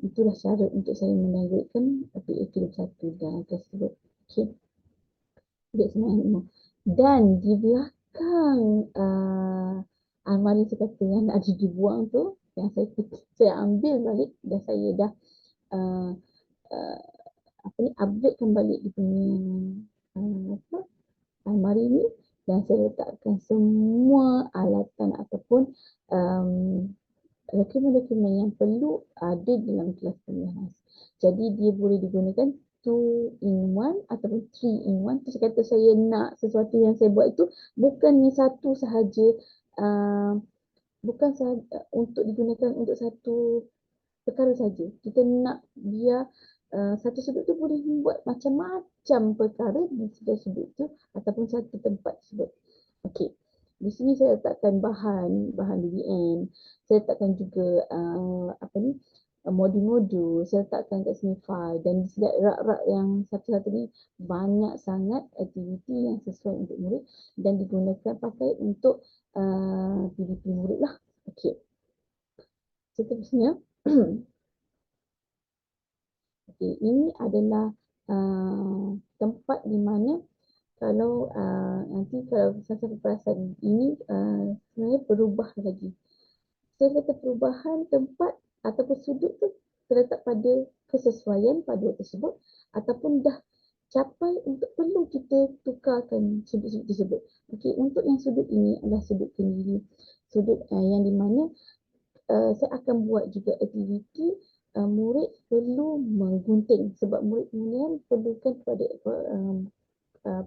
Itulah cara untuk saya mendowngradekan PAK 21 dalam kelas tersebut. Okey. Bilik semaya ilmu. Dan di belakang almari saya kata yang ada dibuang tu, yang saya ambil balik dan saya dah upgradekan balik dia punya almari ni, dan saya letakkan semua alatan ataupun dokumen-dokumen yang perlu ada dalam kelas pemilihan khas. Jadi dia boleh digunakan 2 in 1 ataupun 3 in 1. Saya kata saya nak sesuatu yang saya buat itu bukannya satu sahaja, bukan sahaja untuk digunakan untuk satu perkara saja. Kita nak biar satu sudut tu boleh membuat macam-macam perkara di sebelah sudut tu ataupun satu tempat tersebut. Okey. Di sini saya letakkan bahan BBM. Saya letakkan juga modul-modul. Saya letakkan kat sini file, dan di sini rak-rak yang satu-satu ni banyak sangat aktiviti yang sesuai untuk murid dan digunakan pakai untuk PDP murid lah. Okey. Seterusnya, okay, ini adalah tempat di mana kalau nanti kalau saya perasan ini sebenarnya berubah lagi. Saya kata perubahan tempat ataupun sudut tu terletak pada kesesuaian pada tersebut ataupun dah capai untuk perlu kita tukarkan sudut-sudut tersebut. Okey, untuk yang sudut ini adalah sudut sendiri. Sudut yang di mana saya akan buat juga aktiviti murid perlu menggunting sebab murid kemudian perlukan kepada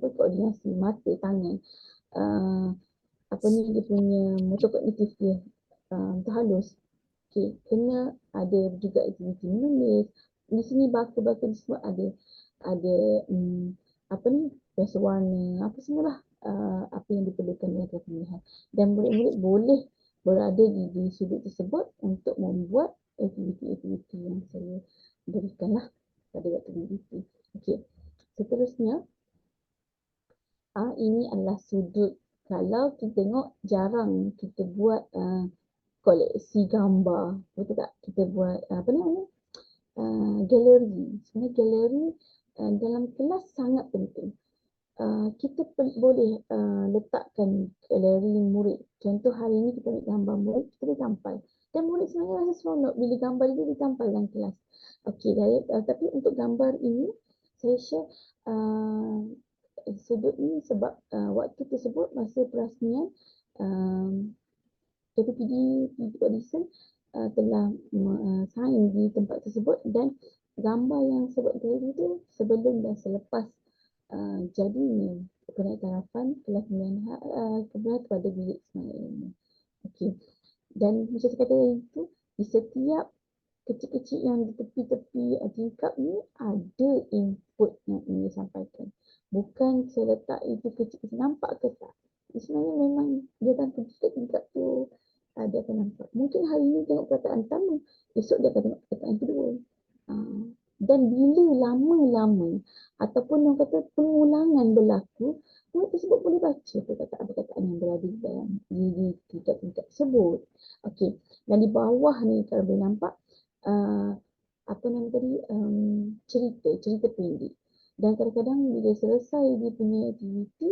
koordinasi mata, tangan. Apa ni dia punya motor kognitif dia terhalus. Okay, kena ada juga aktiviti menulis. Di sini baku-baku ni semua ada apa ni, biasa warna, apa semualah apa yang diperlukan dalam pemilihan. Dan murid-murid boleh berada di sudut tersebut untuk membuat aktiviti-aktiviti yang saya berikanlah pada waktu aktiviti. Okey. Seterusnya, ini adalah sudut. Kalau kita tengok jarang kita buat koleksi gambar, betul tak? Kita buat apa namanya? Galeri. Sebenarnya galeri dalam kelas sangat penting. Kita boleh letakkan galeri murid. Contoh hari ini kita ambil gambar murid, kita boleh tampal. Dan murid sebenarnya rasa seronok bila gambar itu ditampal dalam kelas. Okey, tapi untuk gambar ini saya share sudut ini sebab waktu tersebut masa perasmian KPPD Audition telah sign di tempat tersebut dan gambar yang sebut tadi tu sebelum dan selepas jadinya penaikan kelas pemilihan kepada bilik semangat ilmu. Okey. Dan macam saya kata itu, di setiap kecil-kecil yang di tepi-tepi tingkap ni ada input yang ingin disampaikan. Bukan saya letak itu kecil-kecil, nampak ke tak? Sebenarnya memang dia akan tingkap tu dia akan nampak. Mungkin hari ini tengok perkataan pertama, esok dia akan tengok perkataan kedua. Dan bila lama-lama ataupun yang kata pengulangan berlaku, murid tersebut boleh baca perkataan-perkataan yang berada dalam di tingkat-tingkat tersebut. Okey. Dan di bawah ni kalau boleh nampak apa nama tadi, cerita pendek. Dan kadang-kadang bila selesai dia punya aktiviti,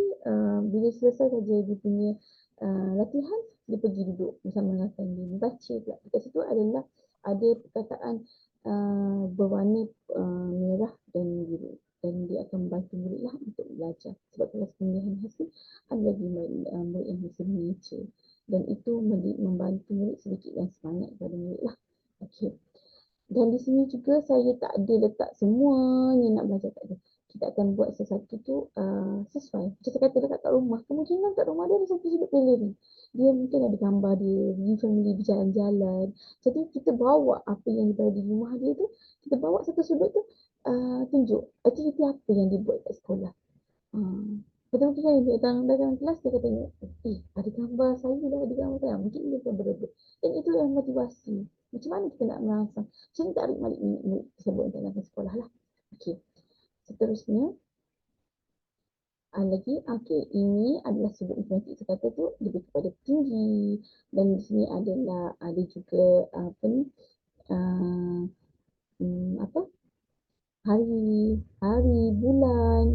bila selesai saja dia punya latihan, dia pergi duduk bersama dengan family membaca pula. Dekat situ adalah ada perkataan berwarna merah dan biru. Dan dia akan membantu murid lah untuk belajar. Sebab kelas pemilihan hasil ada lagi murid yang bisa membaca. Dan itu membantu murid sedikit dan semangat kepada murid lah. Okey. Dan di sini juga saya tak ada letak semuanya nak belajar, tak ada. Kita akan buat sesuatu tu sesuai. Macam saya kata dekat rumah, kemungkinan kat rumah dia ada satu sudut galeri. Dia mungkin ada gambar dia, family berjalan-jalan. Jadi kita bawa apa yang berada di rumah dia tu, kita bawa satu sudut tu, tunjuk aktiviti apa yang dibuat kat sekolah. Betul kan dia dalam kelas dia kata tengok, ada gambar saya dah, ada gambar saya. Mungkin dia akan berebut. Dan itu yang motivasi. Macam mana kita nak merangsang? Macam ni tarik balik murid tersebut dalam sekolah lah. Okey. Seterusnya, lagi, ini adalah sudut informatik saya kata tu lebih kepada tinggi. Dan di sini adalah ada juga apa ni, hari, bulan,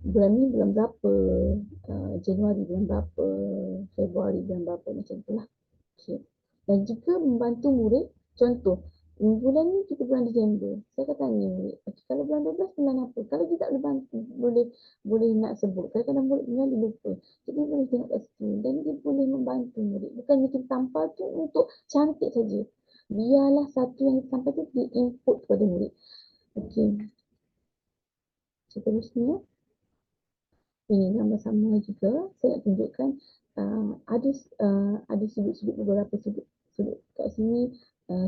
bulan ni bulan berapa, Januari bulan berapa, Februari bulan berapa, macam tu lah. Okay. Dan juga membantu murid, contoh, bulan ni kita bulan Disember, saya akan tanya murid, kalau bulan 12 bulan apa? Kalau kita tak boleh bantu, boleh nak sebut, kadang-kadang murid dia lupa. Jadi boleh tengok kat situ dan dia boleh membantu murid. Bukannya kita tampal tu untuk cantik saja. Biarlah satu yang sampai tu di input kepada murid. Okey. Seterusnya, ini gambar sama juga, saya nak tunjukkan ada sudut-sudut, beberapa sudut kat sini,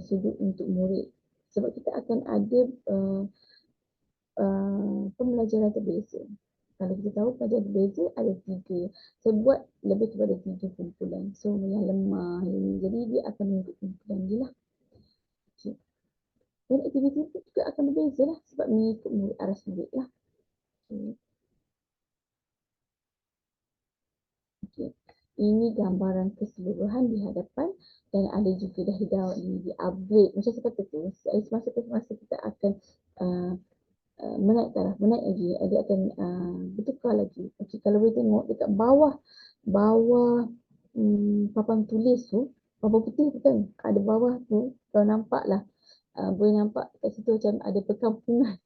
sudut untuk murid. Sebab kita akan ada pembelajaran berbeza. Kalau kita tahu pelajaran berbeza ada 3. Saya buat lebih kepada 3 kumpulan. So yang lemah ini, jadi dia akan mengikut kumpulan dia lah. Okay. Dan aktiviti itu juga akan berbeza lah sebab mengikut arah murid lah. Okay. Okay. ini gambaran keseluruhan di hadapan dan ada juga dah di upgrade. Macam saya kata tu, semasa ke semasa kita akan uh, menaik lagi, dia akan bertukar lagi. Okey, kalau boleh tengok dekat bawah papan tulis tu, papan putih tu kan, ada bawah tu, kalau nampak lah, boleh nampak kat situ macam ada perkampungan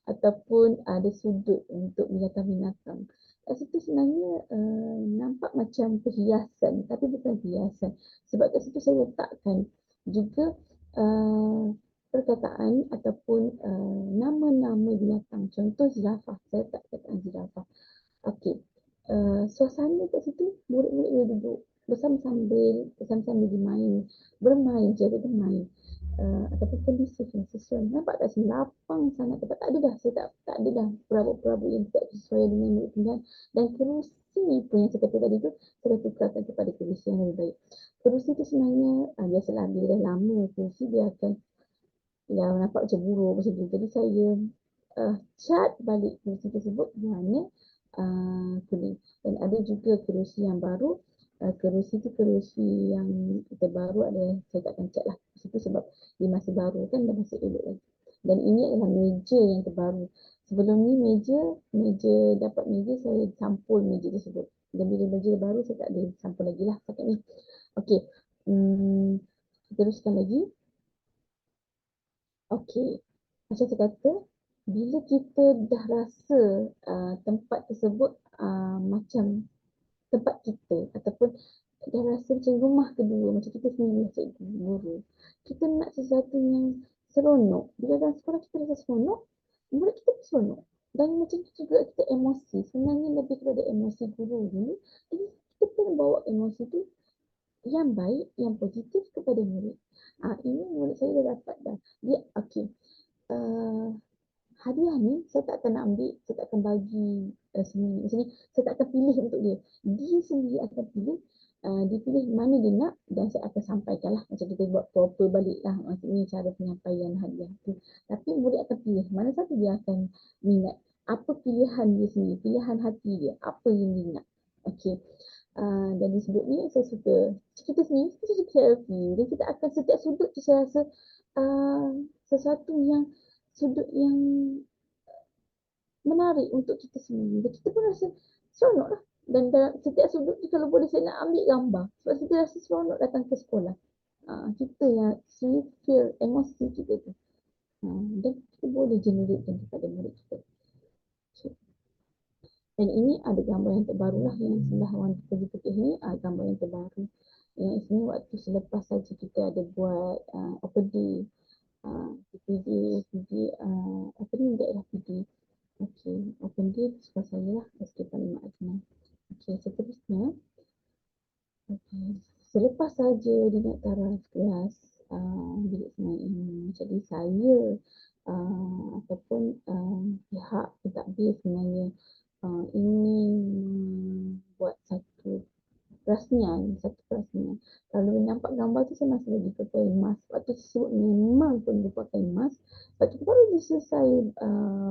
ataupun ada sudut untuk binatang-binatang. Kat situ sebenarnya nampak macam perhiasan tapi bukan perhiasan. Sebab kat situ saya letakkan juga perkataan ataupun nama-nama binatang. Contoh zirafah. Saya tak katakan zirafah. Okey. Suasana kat situ murid-murid boleh duduk bersama-sama bermain, jaga bermain. Ataupun kondisi yang sesuai. Nampak tak sini lapang sangat tempat. Tak ada dah, saya tak ada dah perabot-perabot yang tidak sesuai dengan murid pilihan. Dan kerusi pun yang saya kata tadi tu, saya tukarkan kepada kerusi yang lebih baik. Kerusi tu sebenarnya, biasalah bila dah lama kerusi dia akan nampak macam buruk macam tu. Jadi saya cat balik kerusi tersebut warna kuning. Dan ada juga kerusi yang baru. Kerusi tu kerusi yang kita baru ada, saya takkan cat lah situ sebab dia masih baru kan, dah masih elok lagi. Dan ini adalah meja yang terbaru. Sebelum ni meja dapat meja saya sampul meja tersebut. Dan bila meja baru saya tak ada sampul lagi lah setakat ni. Okey. Teruskan lagi. Okey. Macam saya kata, bila kita dah rasa tempat tersebut macam tempat kita ataupun dah rasa macam rumah kedua, macam kita sendiri cikgu guru, kita nak sesuatu yang seronok. Bila dalam sekolah kita rasa seronok, murid kita pun seronok. Dan macam tu juga kita emosi, sebenarnya lebih kepada emosi guru dulu. Jadi kita pun bawa emosi tu yang baik, yang positif kepada murid. Ini murid saya dah dapat dah. Dia okey. Hadiah ni saya tak akan nak ambil, saya tak akan bagi sendiri. Maksudnya saya tak akan pilih untuk dia. Dia sendiri akan pilih, dia pilih mana dia nak dan saya akan sampaikan lah. Macam kita buat proper balik lah. Maksudnya cara penyampaian hadiah tu. Tapi murid akan pilih mana satu dia akan minat. Apa pilihan dia sendiri, pilihan hati dia, apa yang dia nak. Okey. Dan di sudut ni saya suka kita sendiri, kita suka selfie. Dan kita akan setiap sudut tu saya rasa sesuatu yang sudut yang menarik untuk kita sendiri. Dan kita pun rasa seronok lah. Dan dalam setiap sudut tu kalau boleh saya nak ambil gambar. Sebab kita rasa seronok datang ke sekolah. Kita yang feel emosi kita tu. Dan kita boleh generate kepada murid kita. Okay. Dan ini ada gambar yang terbaru lah yang sebelah warna putih ni, gambar yang terbaru. Yang ini waktu selepas saja kita ada buat open day. PD apa ni daerah PD. Okey, open day sekolah saya lah, SK Panglima Adnan. Okey, seterusnya. Okey, selepas saja di naik taraf kelas bilik semai ini. Jadi saya ataupun pihak pentadbir sebenarnya ingin buat satu perasmian. Kalau nampak gambar tu saya masih lagi pakai mask. Waktu tersebut memang pun pakai mask. Sebab kita baru selesai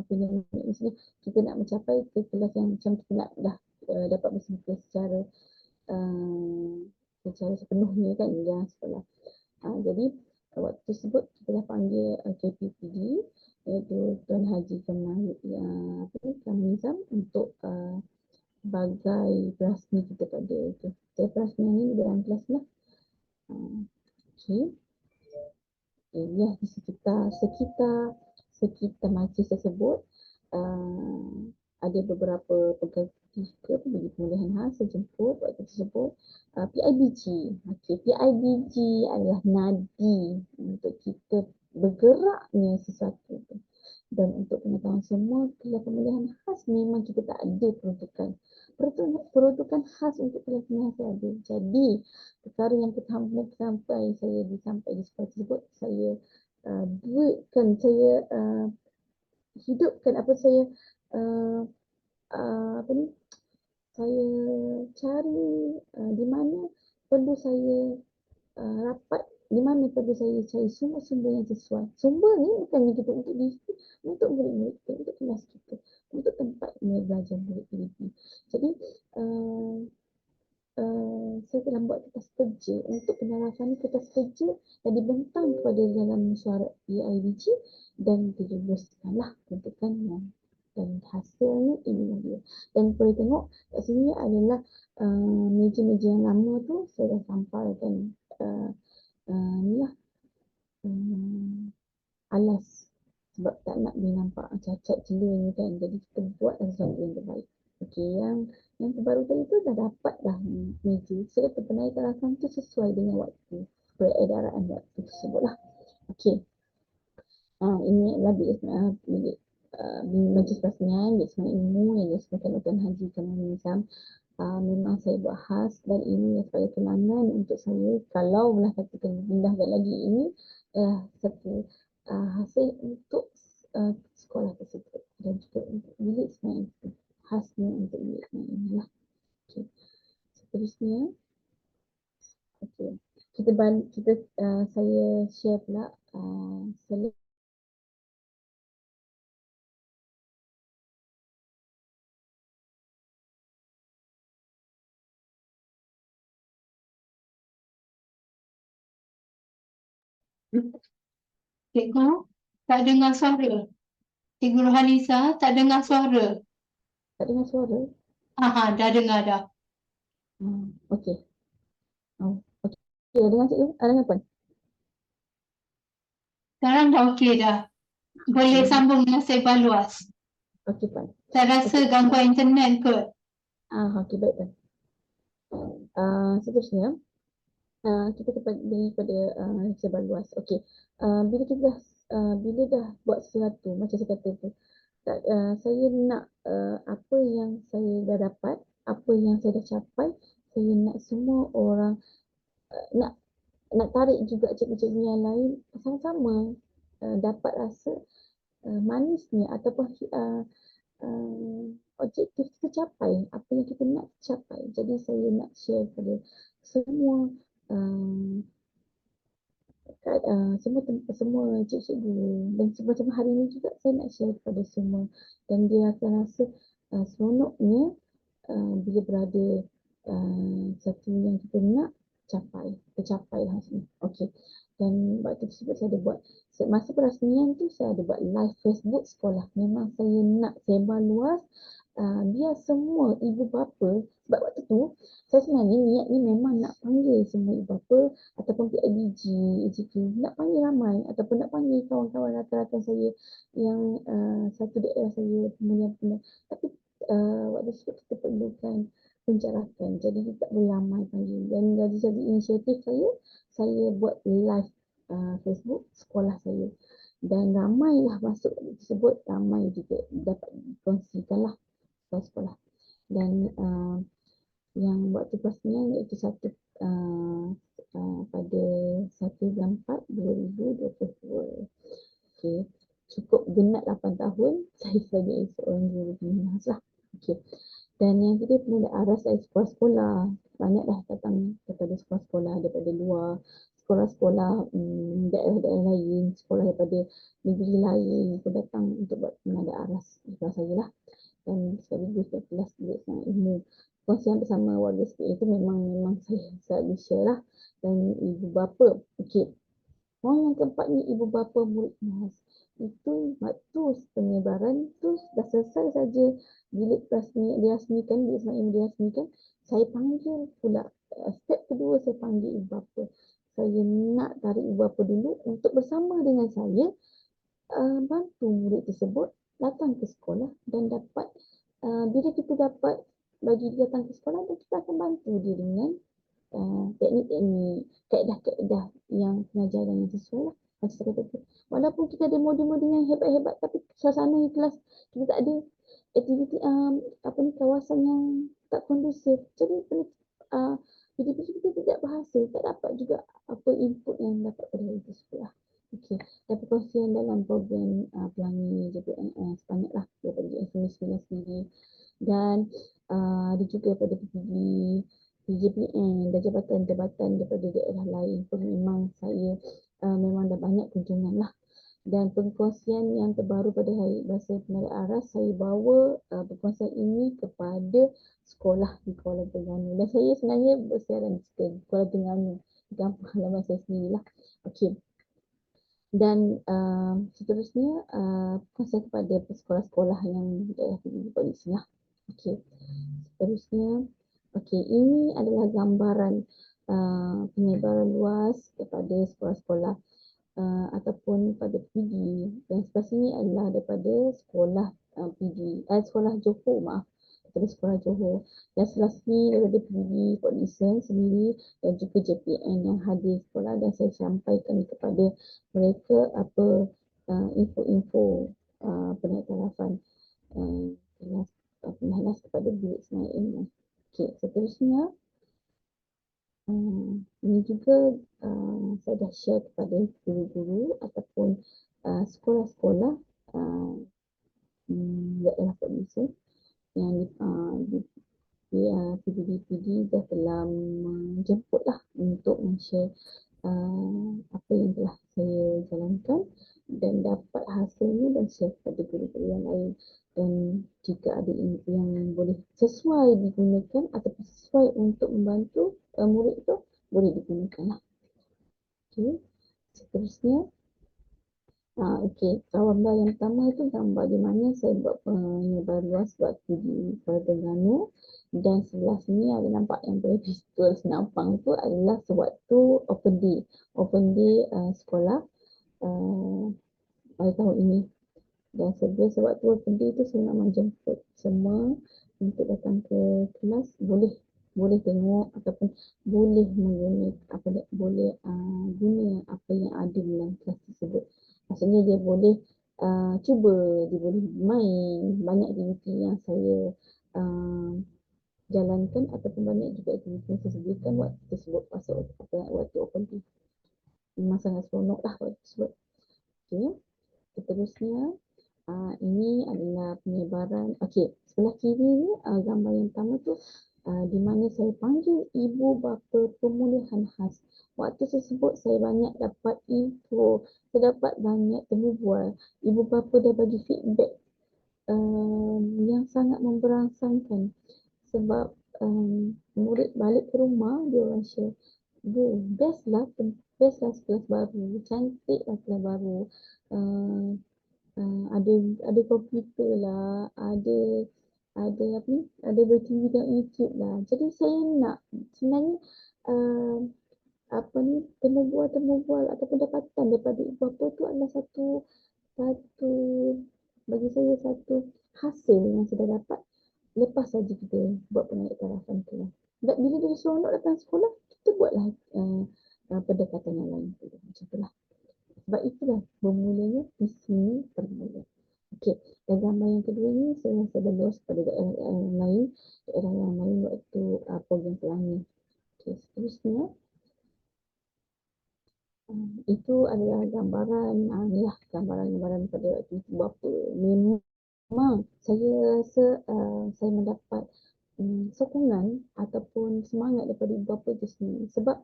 pandemik. Maksudnya kita nak mencapai ke kelas yang macam kita nak dah dapat bersedia secara sepenuhnya kan dalam sekolah. Jadi waktu tersebut kita dah panggil KPPD iaitu Tuan Haji Kamal Nizam untuk sebagai perasmi kita pada itu. Saya perasmi ni dalam kelas lah. Okey. Ya, di sekitar majlis tersebut ada beberapa pegawai juga bagi pemulihan khas sejemput waktu tersebut. PIBG. Okey, PIBG adalah nadi untuk kita bergeraknya sesuatu tu. Dan untuk pengetahuan semua, kelas pemulihan khas memang kita tak ada peruntukan khas untuk kelas pemulihan khas ada. Jadi, perkara yang pertama sampai di sekolah tersebut, saya buatkan, saya hidupkan saya saya cari di mana perlu saya rapat, di mana perlu saya cari sumber-sumber yang sesuai. Sumber ni bukan kita untuk diri, untuk murid-murid kita, untuk kelas kita, untuk tempat belajar murid kita. Jadi saya telah buat kertas kerja untuk penjelasan kertas kerja yang dibentang kepada dalam mesyuarat PIBG dan diluluskanlah tentukannya. Dan hasilnya inilah dia. Dan boleh tengok kat sini adalah meja-meja yang lama tu saya dah sampaikan ni lah alas sebab tak nak dia nampak cacat celah ni kan. Jadi kita buat sesuatu yang terbaik. Okey, yang terbaru tadi tu dah dapat dah meja. Saya kata penaikan rakan tu sesuai dengan waktu, peredaran waktu tersebut lah. Okey. Ini adalah bilik majlis rasmian, bilik semangat ilmu yang disesuaikan Tuan Haji Kamal Nizam. Memang saya buat khas dan ini sebagai kenangan untuk saya kalau lah katakan pindahkan lagi ini satu hasil untuk sekolah tersebut dan juga untuk bilik semangat itu khasnya untuk bilik semangat ini lah. Okay. Seterusnya saya share pula Cikgu, tak dengar suara. Cikgu Rohaliza, tak dengar suara. tak dengar suara. Dah dengar dah. Okey. Okey, dah dengar cikgu? Dengar Puan? Sekarang dah okey dah. Boleh sambung dengan sebar luas. Okey Puan. Saya rasa gangguan internet kot. Okey, baik Puan. Seterusnya kita beri pada sebar luas. Okey. Bila kita bila dah buat sesuatu macam saya kata tu, saya nak apa yang saya dah dapat, apa yang saya dah capai, saya nak semua orang nak tarik juga cikgu-cikgu yang lain sama-sama dapat rasa manisnya ataupun objektif tercapai, apa yang kita nak capai. Jadi saya nak share kepada semua semua cikgu dan macam hari ini juga saya nak share kepada semua dan dia akan rasa seronoknya bila berada satu yang kita nak tercapai lah sini. Okey. Dan waktu tersebut saya ada buat masa perasmian tu saya ada buat live Facebook sekolah. Memang saya nak sebar luas biar semua ibu bapa, sebab waktu tu saya sebenarnya niat ni memang nak panggil semua ibu bapa ataupun PIBG, EJK, nak panggil ramai ataupun nak panggil kawan-kawan rakan-rakan saya yang satu daerah saya punya. Tapi waktu tersebut kita perlukan pencarakan, jadi tak boleh ramai panggil. Dan jadi inisiatif saya buat live Facebook sekolah saya dan ramailah masuk tersebut, ramai juga dapat dikongsikan lah sekolah. Dan yang waktu perasmian iaitu pada 1 bulan 4 2022. Okey, cukup genap 8 tahun saya sebagai seorang guru pembina lah. Okey. Dan yang kita pernah aras dari sekolah-sekolah, banyak dah datang daripada sekolah-sekolah daripada luar, sekolah-sekolah daerah-daerah lain, sekolah daripada negeri lain, kita datang untuk buat penanda aras di kelas saya lah. Dan sekaligus kelas bilik semangat ilmu. Kongsian bersama warga SPA itu memang saya selalu share lah. Dan ibu bapa, okey. Poin yang keempat ni ibu bapa murid mas. Itu waktu penyebaran tu dah selesai saja bilik dirasmikan, bilik semangat ilmu dirasmikan, saya panggil pula step kedua saya panggil ibu bapa. Saya nak tarik ibu bapa dulu untuk bersama dengan saya bantu murid tersebut datang ke sekolah dan dapat bila kita dapat bagi dia datang ke sekolah dan kita akan bantu dia dengan teknik-teknik, kaedah-kaedah yang pengajaran yang sesuai lah. Macam saya kata tu, walaupun kita ada modul-modul yang hebat-hebat tapi suasana di kelas kita tak ada aktiviti kawasan yang tak kondusif. Jadi bila kita tidak berhasil, tak dapat juga apa input yang dapat pada hari tersebut lah. Okey, dan perkongsian dalam program pelangi JPNS banyaklah daripada JSMS sendiri dan ada juga pada PPD, PJPN dan jabatan-jabatan daripada daerah lain pun memang saya memang dah banyak kunjungan lah. Dan perkongsian yang terbaru pada Hari Bahasa Penarik Aras, saya bawa perkongsian ini kepada sekolah di Kuala Terengganu. Dan saya sebenarnya bersiaran di Kuala Terengganu, di kampung halaman saya sendirilah. Okey. Dan seterusnya perkongsian kepada sekolah-sekolah yang daerah PBB Polisi lah. Okey. Seterusnya, okey, ini adalah gambaran penyebaran luas kepada sekolah-sekolah ataupun pada PD. Dan sebelah sini adalah daripada sekolah PD, sekolah Johor, maaf, daripada sekolah Johor. Dan sebelah sini daripada PD Port Dickson sendiri dan juga JPN yang hadir sekolah, dan saya sampaikan kepada mereka apa info-info penaik tarafan kelas penhalas kepada bilik Ismail. Okey, seterusnya ini juga saya dah share kepada guru-guru ataupun sekolah-sekolah di daerah Port yang di PBB-PD dah telah menjemput lah untuk men-share apa yang telah saya jalankan dan dapat hasilnya dan share kepada guru-guru yang lain. Dan jika ada yang boleh sesuai digunakan ataupun sesuai untuk membantu murid itu, boleh digunakan lah. Okey, seterusnya okey, gambar yang pertama itu gambar di mana saya buat penyebaran luas waktu di Kuala Terengganu, dan sebelah sini ada nampak yang boleh visual senapang tu adalah sewaktu open day sekolah pada tahun ini. Dan sewaktu open day tu saya nak menjemput semua untuk datang ke kelas, boleh tengok ataupun boleh menggunakan guna apa yang ada dalam kelas tersebut. Maksudnya dia boleh cuba, dia boleh main banyak aktiviti yang saya jalankan ataupun banyak juga aktiviti yang saya sediakan waktu tersebut waktu open day. Memang sangat seronok lah waktu tersebut. Okay. Seterusnya ini adalah penyebaran. Okey, sebelah kiri ni gambar yang pertama tu di mana saya panggil ibu bapa pemulihan khas. Waktu tersebut saya banyak dapat info, saya dapat banyak temu bual. Ibu bapa dah bagi feedback yang sangat memberangsangkan, sebab murid balik ke rumah dia orang share, bu, best lah kelas baru, cantik lah kelas baru, ada komputer lah, ada apa ni, ada bertemu dengan YouTube lah. Jadi saya nak sebenarnya apa ni, temu bual ataupun dapatan daripada ibu bapa tu adalah satu bagi saya satu hasil yang saya dapat lepas saja kita buat penaik tarafan tu lah. Dan bila dia seronok datang sekolah, kita buatlah pendekatan yang lain. Macam tu lah. Sebab itulah bermulanya di sini permula. Okey, dan gambar yang kedua ni saya rasa dah luas pada daerah yang lain waktu program Pelangi. Okey, seterusnya itu adalah gambaran ni lah gambaran pada waktu itu berapa. Memang saya rasa saya mendapat sokongan ataupun semangat daripada ibu bapa itu sendiri, sebab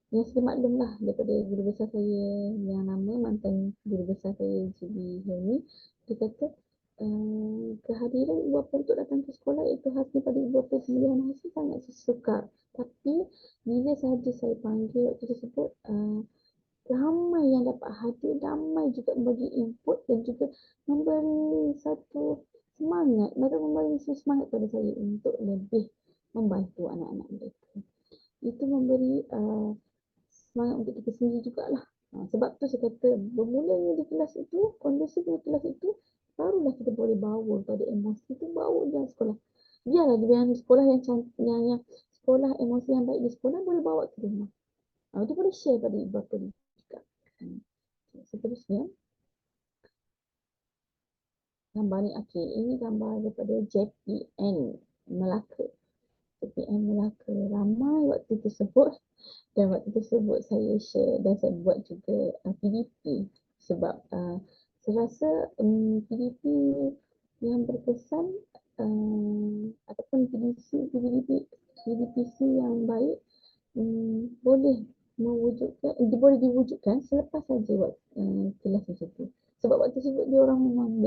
yang saya maklum lah daripada guru besar saya yang lama, mantan guru besar saya GB Helmi, dia kata kehadiran ibu bapa untuk datang ke sekolah itu khasnya pada ibu bapa pilihan hasil sangat sesuka. Tapi bila sahaja saya panggil waktu tersebut, ramai yang dapat hadir, ramai juga membagi input dan juga memberi satu semangat, mereka memberi semangat kepada saya untuk lebih membantu anak-anak mereka. Itu memberi semangat untuk kita sendiri jugalah. Sebab tu saya kata bermulanya di kelas itu, kondisi di kelas itu, barulah kita boleh bawa pada emosi itu, bawa dia sekolah. Biarlah dia sekolah yang cantik, yang sekolah emosi yang baik di sekolah, boleh bawa ke rumah. Dia boleh share pada ibu bapa dia juga. Seterusnya, gambar ni, okey, ini gambar daripada JPN Melaka. JPN Melaka ramai waktu tersebut, dan waktu tersebut saya share dan saya buat juga PDP, sebab saya rasa PDP yang berkesan ataupun PDPC yang baik boleh mewujudkan, dia boleh diwujudkan selepas saja kelas tersebut. Sebab waktu tersebut dia orang memang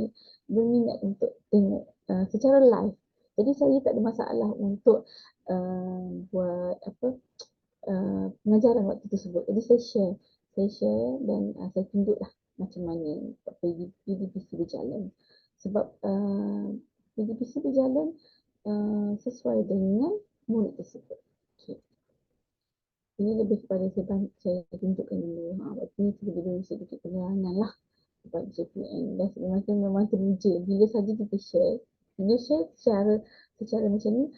berminat untuk tengok secara live. Jadi saya tak ada masalah untuk buat pengajaran waktu tersebut. Jadi saya share dan saya tunjuklah macam mana PDPC berjalan. Sebab PDPC berjalan sesuai dengan murid tersebut. Okay. Ini lebih kepada saya tunjukkan dulu. Waktu ni tiba-tiba sedikit penerangan lah sebab JPN dan memang teruja. Bila saja kita share secara macam ni,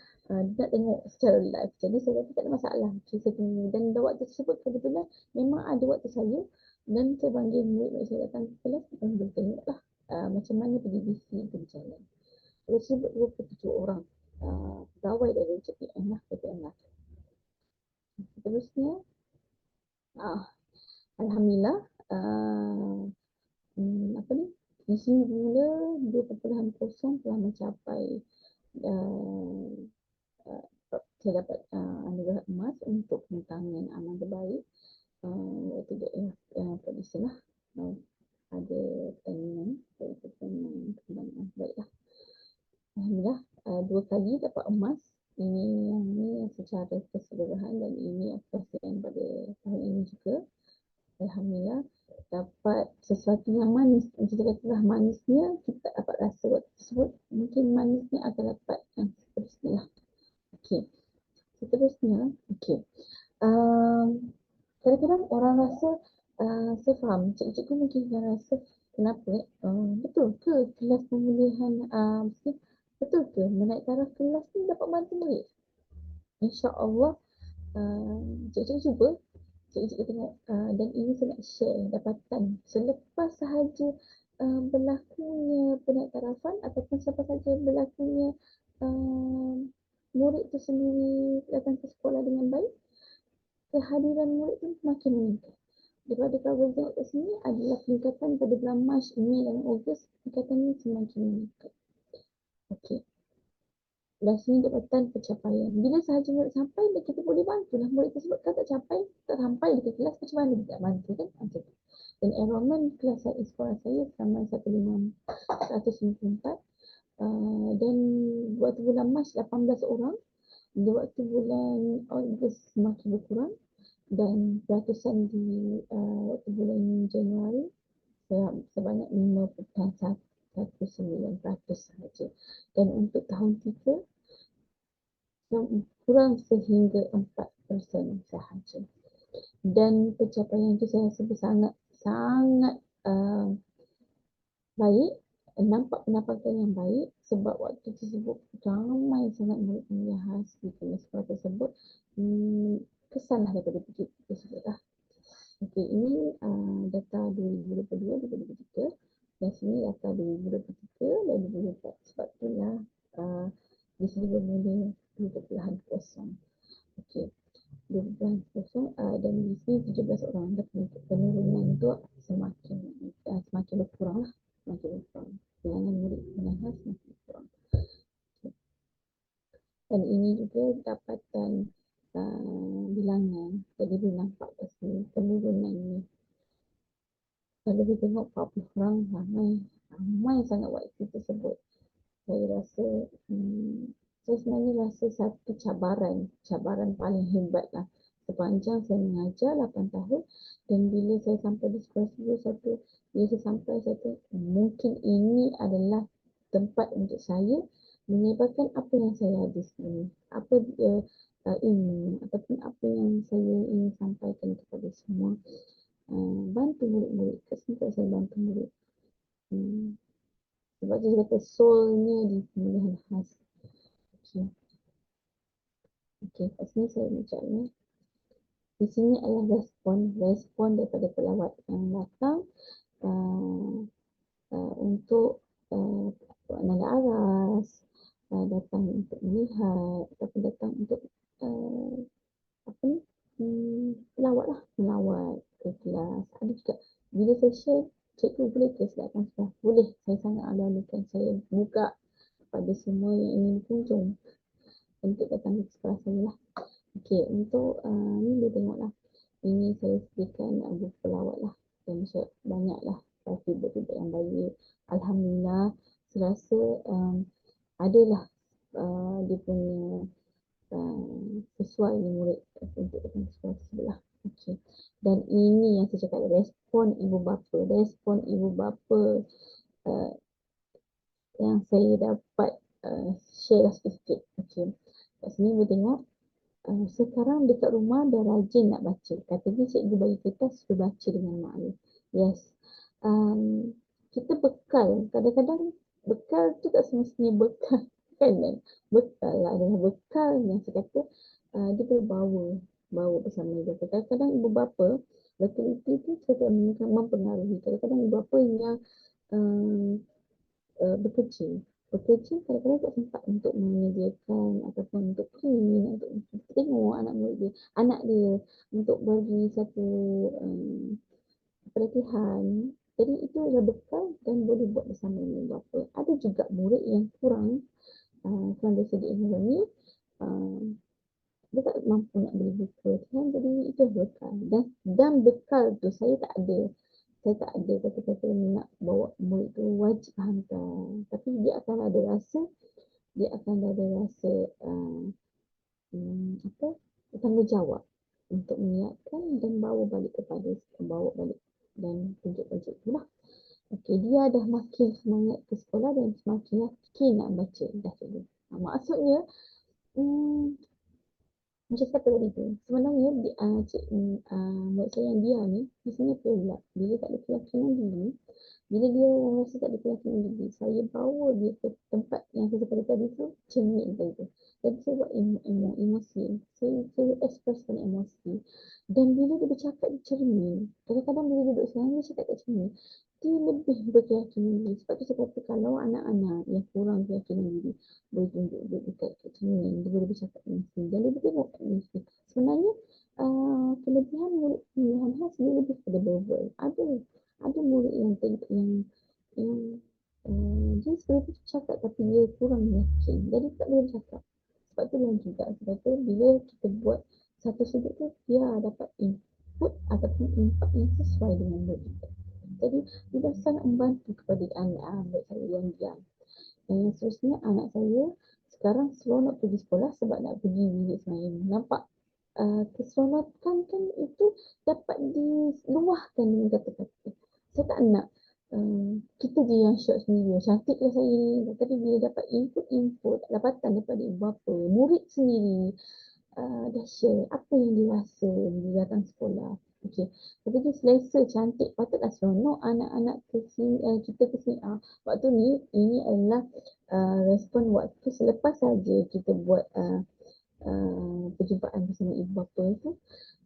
dia nak tengok secara live. Jadi saya rasa tak ada masalah. Okay, saya tunggu. Dan waktu tersebut kebetulan memang ada waktu saya dan saya panggil murid saya datang ke kelas dan dia tengok lah macam mana PDPC berjalan. Kalau tersebut 27 orang pegawai dari JPN lah, JPN lah. Seterusnya, alhamdulillah, apa ni? Di sini mula 2.0 telah mencapai saya dapat anugerah emas untuk penentangan amal terbaik. Waktu pada sana ada pertandingan baiklah. Alhamdulillah 2 kali dapat emas. Ini yang secara keseluruhan dan ini apresian pada tahun ini juga. Alhamdulillah dapat sesuatu yang manis. Kita katalah manisnya kita dapat rasa waktu tersebut. Mungkin manisnya akan dapat yang seterusnya lah. Okey. Seterusnya, okey. Kadang-kadang orang rasa saya faham, cikgu mungkin akan rasa kenapa betul ke kelas pemulihan betul ke menaik taraf kelas ni dapat bantu murid? InsyaAllah cikgu cuba, cikgu tengok dan ini saya nak share dapatan selepas sahaja berlakunya penaik tarafan ataupun selepas sahaja berlakunya murid tu sendiri datang ke sekolah dengan baik, kehadiran murid tu makin meningkat. Daripada cover tengok kat sini adalah peningkatan pada bulan Mac, Mei dan Ogos, peningkatan ini semakin meningkat. Okey. Dan sini dapatan pencapaian. Bila sahaja murid sampai, kita boleh bantulah murid tersebut. Kalau tak sampai dekat kelas, macam mana kita bantu kan? Macam tu. Dan enrollment kelas sekolah saya sama 154. Dan waktu bulan Mac 18 orang. Waktu bulan Ogos semakin berkurang. Dan ratusan di waktu bulan Januari sebanyak 5.19% sahaja. Dan untuk tahun 3 kurang sehingga 4% sahaja. Dan pencapaian itu saya rasa sangat baik, nampak penampakan yang baik sebab waktu tersebut ramai sangat murid pemilihan di sekolah tersebut. Kesanlah daripada pikir tersebut lah. Okey, ini data 2022-2023 dan sini data 2023 dan 2024. Sebab itulah di sini bermula 2.0. Okey, 2.0 dan di sini 17 orang. Dan penurunan itu semakin berkurang lah. Semakin berkurang. Bilangan murid pemilihan semakin berkurang. Dan ini juga dapatan bilangan. Jadi boleh nampak kat sini penurunan ni. Kalau kita tengok 40 orang ramai sangat waktu tersebut. Saya rasa saya sebenarnya rasa satu cabaran paling hebat lah. Sepanjang saya mengajar 8 tahun dan bila saya sampai di sekolah tersebut bila saya sampai mungkin ini adalah tempat untuk saya menyebarkan apa yang saya ada sini. Apa ini ataupun apa yang saya ingin sampaikan kepada semua. Bantu murid-murid. Kesimpulan saya bantu murid. Sebab saya kata soulnya di pemilihan khas. Okey, kat sini saya ucapnya. Di sini adalah respon daripada pelawat yang datang untuk nanda aras, datang untuk melihat ataupun datang untuk melawat ke kelas. Ada juga bila saya share, cikgu boleh ke silakan sekolah? Boleh, saya sangat alahkan saya buka kepada semua yang ingin kunjung untuk datang ke sekolah saya lah. Okey, untuk ni boleh tengok lah. Ini ini saya sediakan buku pelawat lah, dan banyaklah feedback-feedback yang baik. Alhamdulillah, saya rasa adalah dia punya sesuai dengan murid untuk sekolah tersebut lah. Okay. Dan ini yang saya cakap, respon ibu bapa yang saya dapat share lah sikit-sikit. Okay. Kat sini boleh tengok, sekarang dekat rumah dah rajin nak baca. Katanya cikgu bagi kertas suruh baca dengan mak dia. Yes. Kita bekal, kadang-kadang bekal tu tak semestinya bekal kan. Bekal lah adalah bekal yang saya kata dia boleh bawa bersama dia. Kadang-kadang ibu bapa betul-betul tu saya mempengaruhi. Kadang-kadang ibu bapa yang bekerja kadang-kadang tak sempat untuk menyediakan ataupun untuk clean, untuk tengok anak dia untuk bagi satu perhatian. Jadi itu adalah bekal dan boleh buat bersama dengan bapa. Ada juga murid yang kurang dari segi ekonomi, dia tak mampu nak beli buku kan, jadi itu bekal. Dan bekal tu saya tak ada kata-kata nak bawa murid tu wajib hantar, tapi dia akan ada rasa tanggungjawab untuk menyiapkan dan bawa balik dan tunjuk-tunjuk tu lah. Okey, dia dah makin semangat ke sekolah dan semakin yakin nak baca dah cikgu. Maksudnya macam kata tadi tu, sebenarnya murid saya yang dia ni biasanya pula bila tak ada keyakinan diri, bila dia rasa tak ada keyakinan diri, saya bawa dia ke tempat yang saya cakap tadi tu, cermin tadi tu. Jadi saya buat emosi, saya expresskan emosi. Dan bila dia bercakap di cermin, kadang-kadang bila duduk seorang dia cakap kat cermin, dia lebih berkeyakinan diri. Sebab tu saya kata kalau anak-anak yang kurang keyakinan diri boleh tunjuk dekat cermin, dia boleh bercakap emosi dan dia boleh tengok emosi. Sebenarnya kelebihan murid pilihan khas dia lebih pada verbal. Ada murid yang dia sebenarnya cakap tapi dia kurang yakin, jadi tak boleh bercakap. Sebab tu yang juga sebab tu bila kita buat satu sudut tu, dia dapat input ataupun impact yang sesuai dengan murid kita. Jadi dia sangat membantu kepada anak saya yang diam. Dan yang seterusnya, anak saya sekarang seronok pergi sekolah sebab nak pergi bilik semayang. Nampak keseronokan kan itu dapat diluahkan dengan kata-kata. Saya tak nak kita je yang shock sendiri, cantiklah saya ni. Tapi bila dapat input dapatan daripada ibu bapa, murid sendiri dah share apa yang dia rasa bila datang sekolah. Okey, tapi dia selesa, cantik, patutlah seronok anak-anak kita ke sini. Waktu ni, ini adalah respon waktu selepas saja kita buat perjumpaan bersama ibu bapa itu.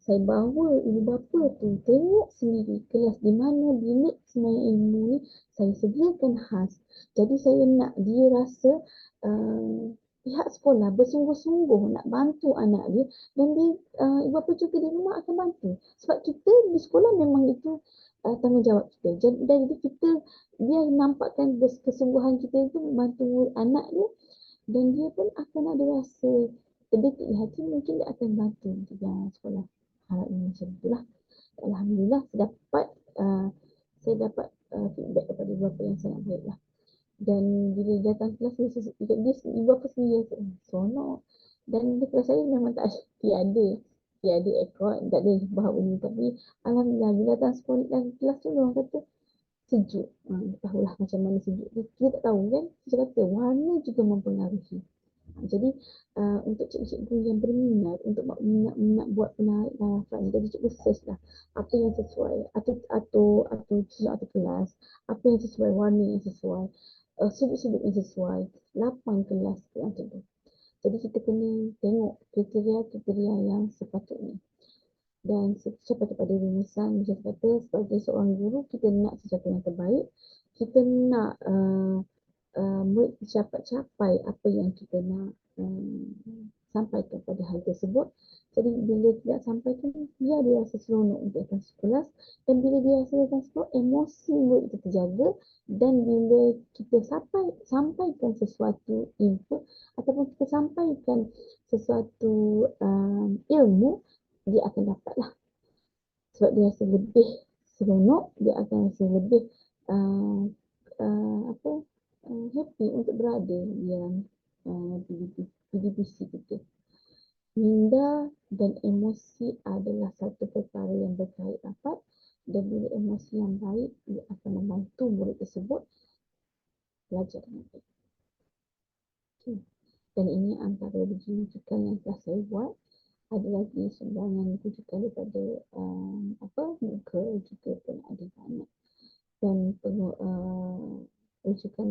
Saya bawa ibu bapa tu tengok sendiri kelas di mana bilik semayang ilmu ni saya sediakan khas. Jadi saya nak dia rasa pihak sekolah bersungguh-sungguh nak bantu anak dia, dan dia ibu bapa juga di rumah akan bantu. Sebab kita di sekolah memang itu tanggungjawab kita. Jadi dia nampakkan kesungguhan kita itu membantu anak dia, dan dia pun akan ada rasa terdetik di hati, mungkin dia akan bantu untuk yang sekolah. Harapnya macam itulah. Alhamdulillah saya dapat feedback daripada ibu bapa yang sangat baik lah. Dan bila datang kelas dia ibu bapa sendiri seronok. Dan di kelas saya memang tak ada aircon, tak ada bahawa ni, tapi alhamdulillah bila datang sekolah dan kelas tu orang kata sejuk. Tahulah macam mana sejuk. Kita tak tahu kan. Saya kata warna juga mempengaruhi. Jadi untuk cikgu-cikgu yang berminat untuk nak buat penarikan, jadi cikgu search lah apa yang sesuai atau kelas, apa yang sesuai, warna yang sesuai, sudut-sudut yang sesuai, lapang kelas macam tu. Jadi kita kena tengok kriteria yang sepatutnya. Dan seperti pada rumusan macam kata, sebagai seorang guru kita nak sesuatu yang terbaik, kita nak murid capai apa yang kita nak sampaikan pada hal tersebut. Jadi bila tidak sampaikan, dia rasa seronok untuk datang sekolah, dan bila dia rasa datang sekolah, emosi murid itu terjaga. Dan bila kita sampaikan sesuatu input ataupun kita sampaikan sesuatu ilmu, dia akan dapatlah. sebab dia rasa lebih seronok, dia akan rasa lebih uh, happy untuk berada di dalam PDPC kita. Minda dan emosi adalah satu perkara yang berkait rapat, dan bila emosi yang baik, ia akan membantu murid tersebut belajar dengan baik. Okay. Dan ini antara rujukan yang telah saya buat. Ada lagi sumbangan rujukan daripada muka juga pun ada banyak. Dan rujukan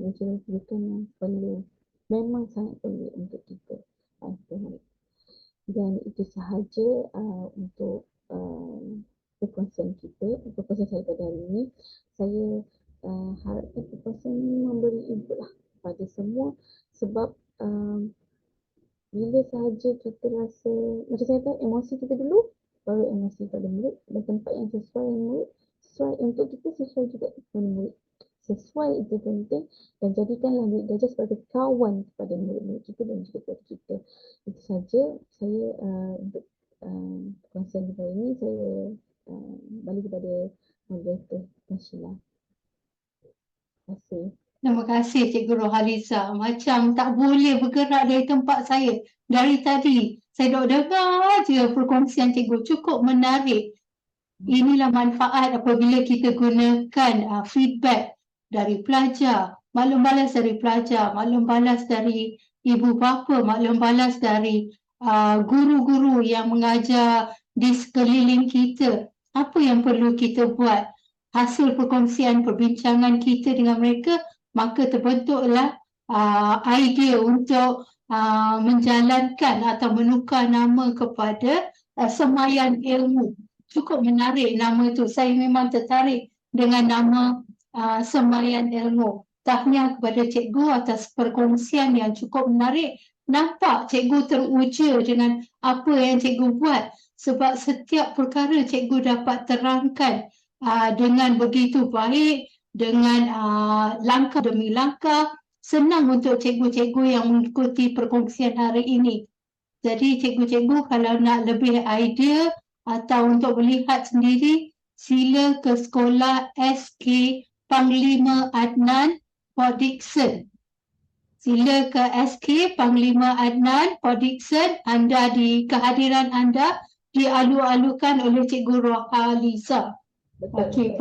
rujukan yang perlu, memang sangat perlu untuk kita. Dan itu sahaja untuk perkongsian saya pada hari ini. Saya harapkan perkongsian ini memberi input lah kepada semua, sebab bila sahaja kita rasa, macam saya tahu emosi kita dulu, baru emosi pada murid, dan tempat yang sesuai dengan murid, sesuai untuk kita, sesuai juga dengan murid. Sesuai itu penting, dan jadikanlah murid belajar sebagai kawan kepada murid-murid kita dan juga kepada kita. Itu saja saya untuk perkongsian hari ini. Saya balik kepada moderator Sheila. Terima kasih. Terima kasih Cikgu Rohaliza. Macam tak boleh bergerak dari tempat saya. Dari tadi saya duk dengar je perkongsian cikgu, cukup menarik. Inilah manfaat apabila kita gunakan feedback dari pelajar, maklum balas dari pelajar, maklum balas dari ibu bapa, maklum balas dari guru-guru yang mengajar di sekeliling kita. Apa yang perlu kita buat? Hasil perkongsian perbincangan kita dengan mereka, maka terbentuklah idea untuk menjalankan atau menukar nama kepada Semayan Ilmu. Cukup menarik nama tu. Saya memang tertarik dengan nama Semayan Ilmu. Tahniah kepada cikgu atas perkongsian yang cukup menarik. Nampak cikgu teruja dengan apa yang cikgu buat, sebab setiap perkara cikgu dapat terangkan dengan begitu baik, dengan langkah demi langkah. Senang untuk cikgu-cikgu yang mengikuti perkongsian hari ini. Jadi cikgu-cikgu kalau nak lebih idea atau untuk melihat sendiri, sila ke sekolah SK Panglima Adnan Port Dickson. Sila ke SK Panglima Adnan Port Dickson. Kehadiran anda dialu-alukan oleh Cikgu Rohaliza. Okey.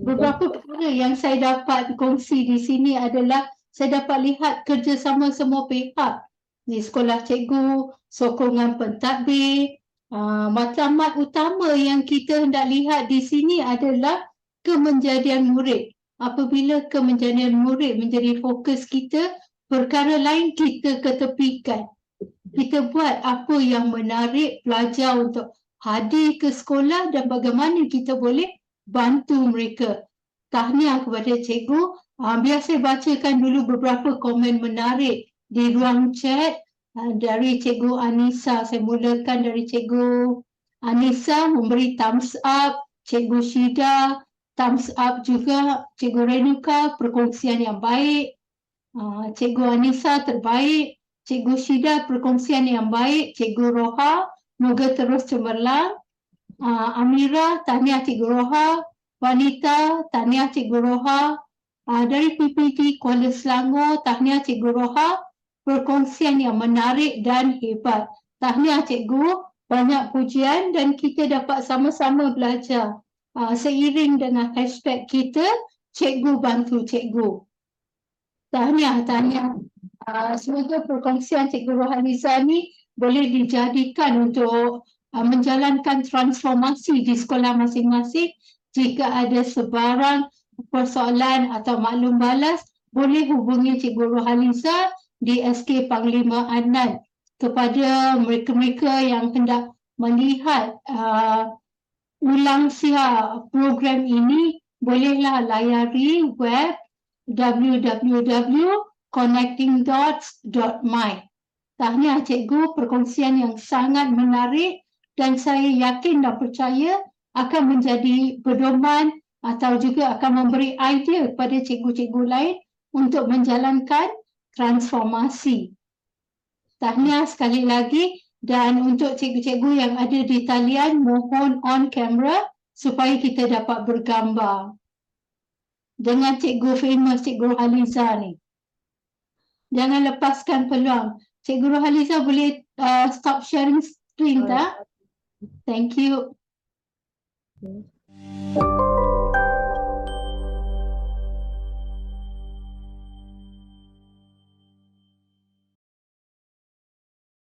Beberapa perkara yang saya dapat kongsi di sini adalah saya dapat lihat kerjasama semua pihak. Di sekolah cikgu, sokongan pentadbir. Matlamat utama yang kita hendak lihat di sini adalah kemenjadian murid. Apabila kemenjadian murid menjadi fokus kita, perkara lain kita ketepikan. Kita buat apa yang menarik pelajar untuk hadir ke sekolah dan bagaimana kita boleh bantu mereka. Tahniah kepada cikgu. Biar saya bacakan dulu beberapa komen menarik di ruang chat dari Cikgu Anissa. Saya mulakan dari Cikgu Anissa memberi thumbs up. Cikgu Syida thumbs up juga. Cikgu Renuka perkongsian yang baik. Cikgu Anissa terbaik. Cikgu Syida perkongsian yang baik. Cikgu Roha moga terus cemerlang. Amira tahniah Cikgu Roha. Wanita tahniah Cikgu Roha. Dari PPT Kuala Selangor, tahniah Cikgu Roha, perkongsian yang menarik dan hebat. Tahniah Cikgu, banyak pujian dan kita dapat sama-sama belajar. Seiring dengan hashtag kita, Cikgu Bantu Cikgu. Tahniah. Semoga perkongsian Cikgu Rohaliza ni boleh dijadikan untuk menjalankan transformasi di sekolah masing-masing. Jika ada sebarang persoalan atau maklum balas, boleh hubungi Cikgu Rohaliza di SK Panglima Adnan. Kepada mereka-mereka yang hendak melihat ulang siar program ini, bolehlah layari web www.connectingdots.my. Tahniah cikgu, perkongsian yang sangat menarik dan saya yakin dan percaya akan menjadi pedoman atau juga akan memberi idea kepada cikgu-cikgu lain untuk menjalankan transformasi. Tahniah sekali lagi Dan untuk cikgu-cikgu yang ada di talian, mohon on camera supaya kita dapat bergambar dengan cikgu famous, Cikgu Rohaliza ni. Jangan lepaskan peluang. Cikgu Rohaliza boleh stop sharing screen tak? Thank you. Okay.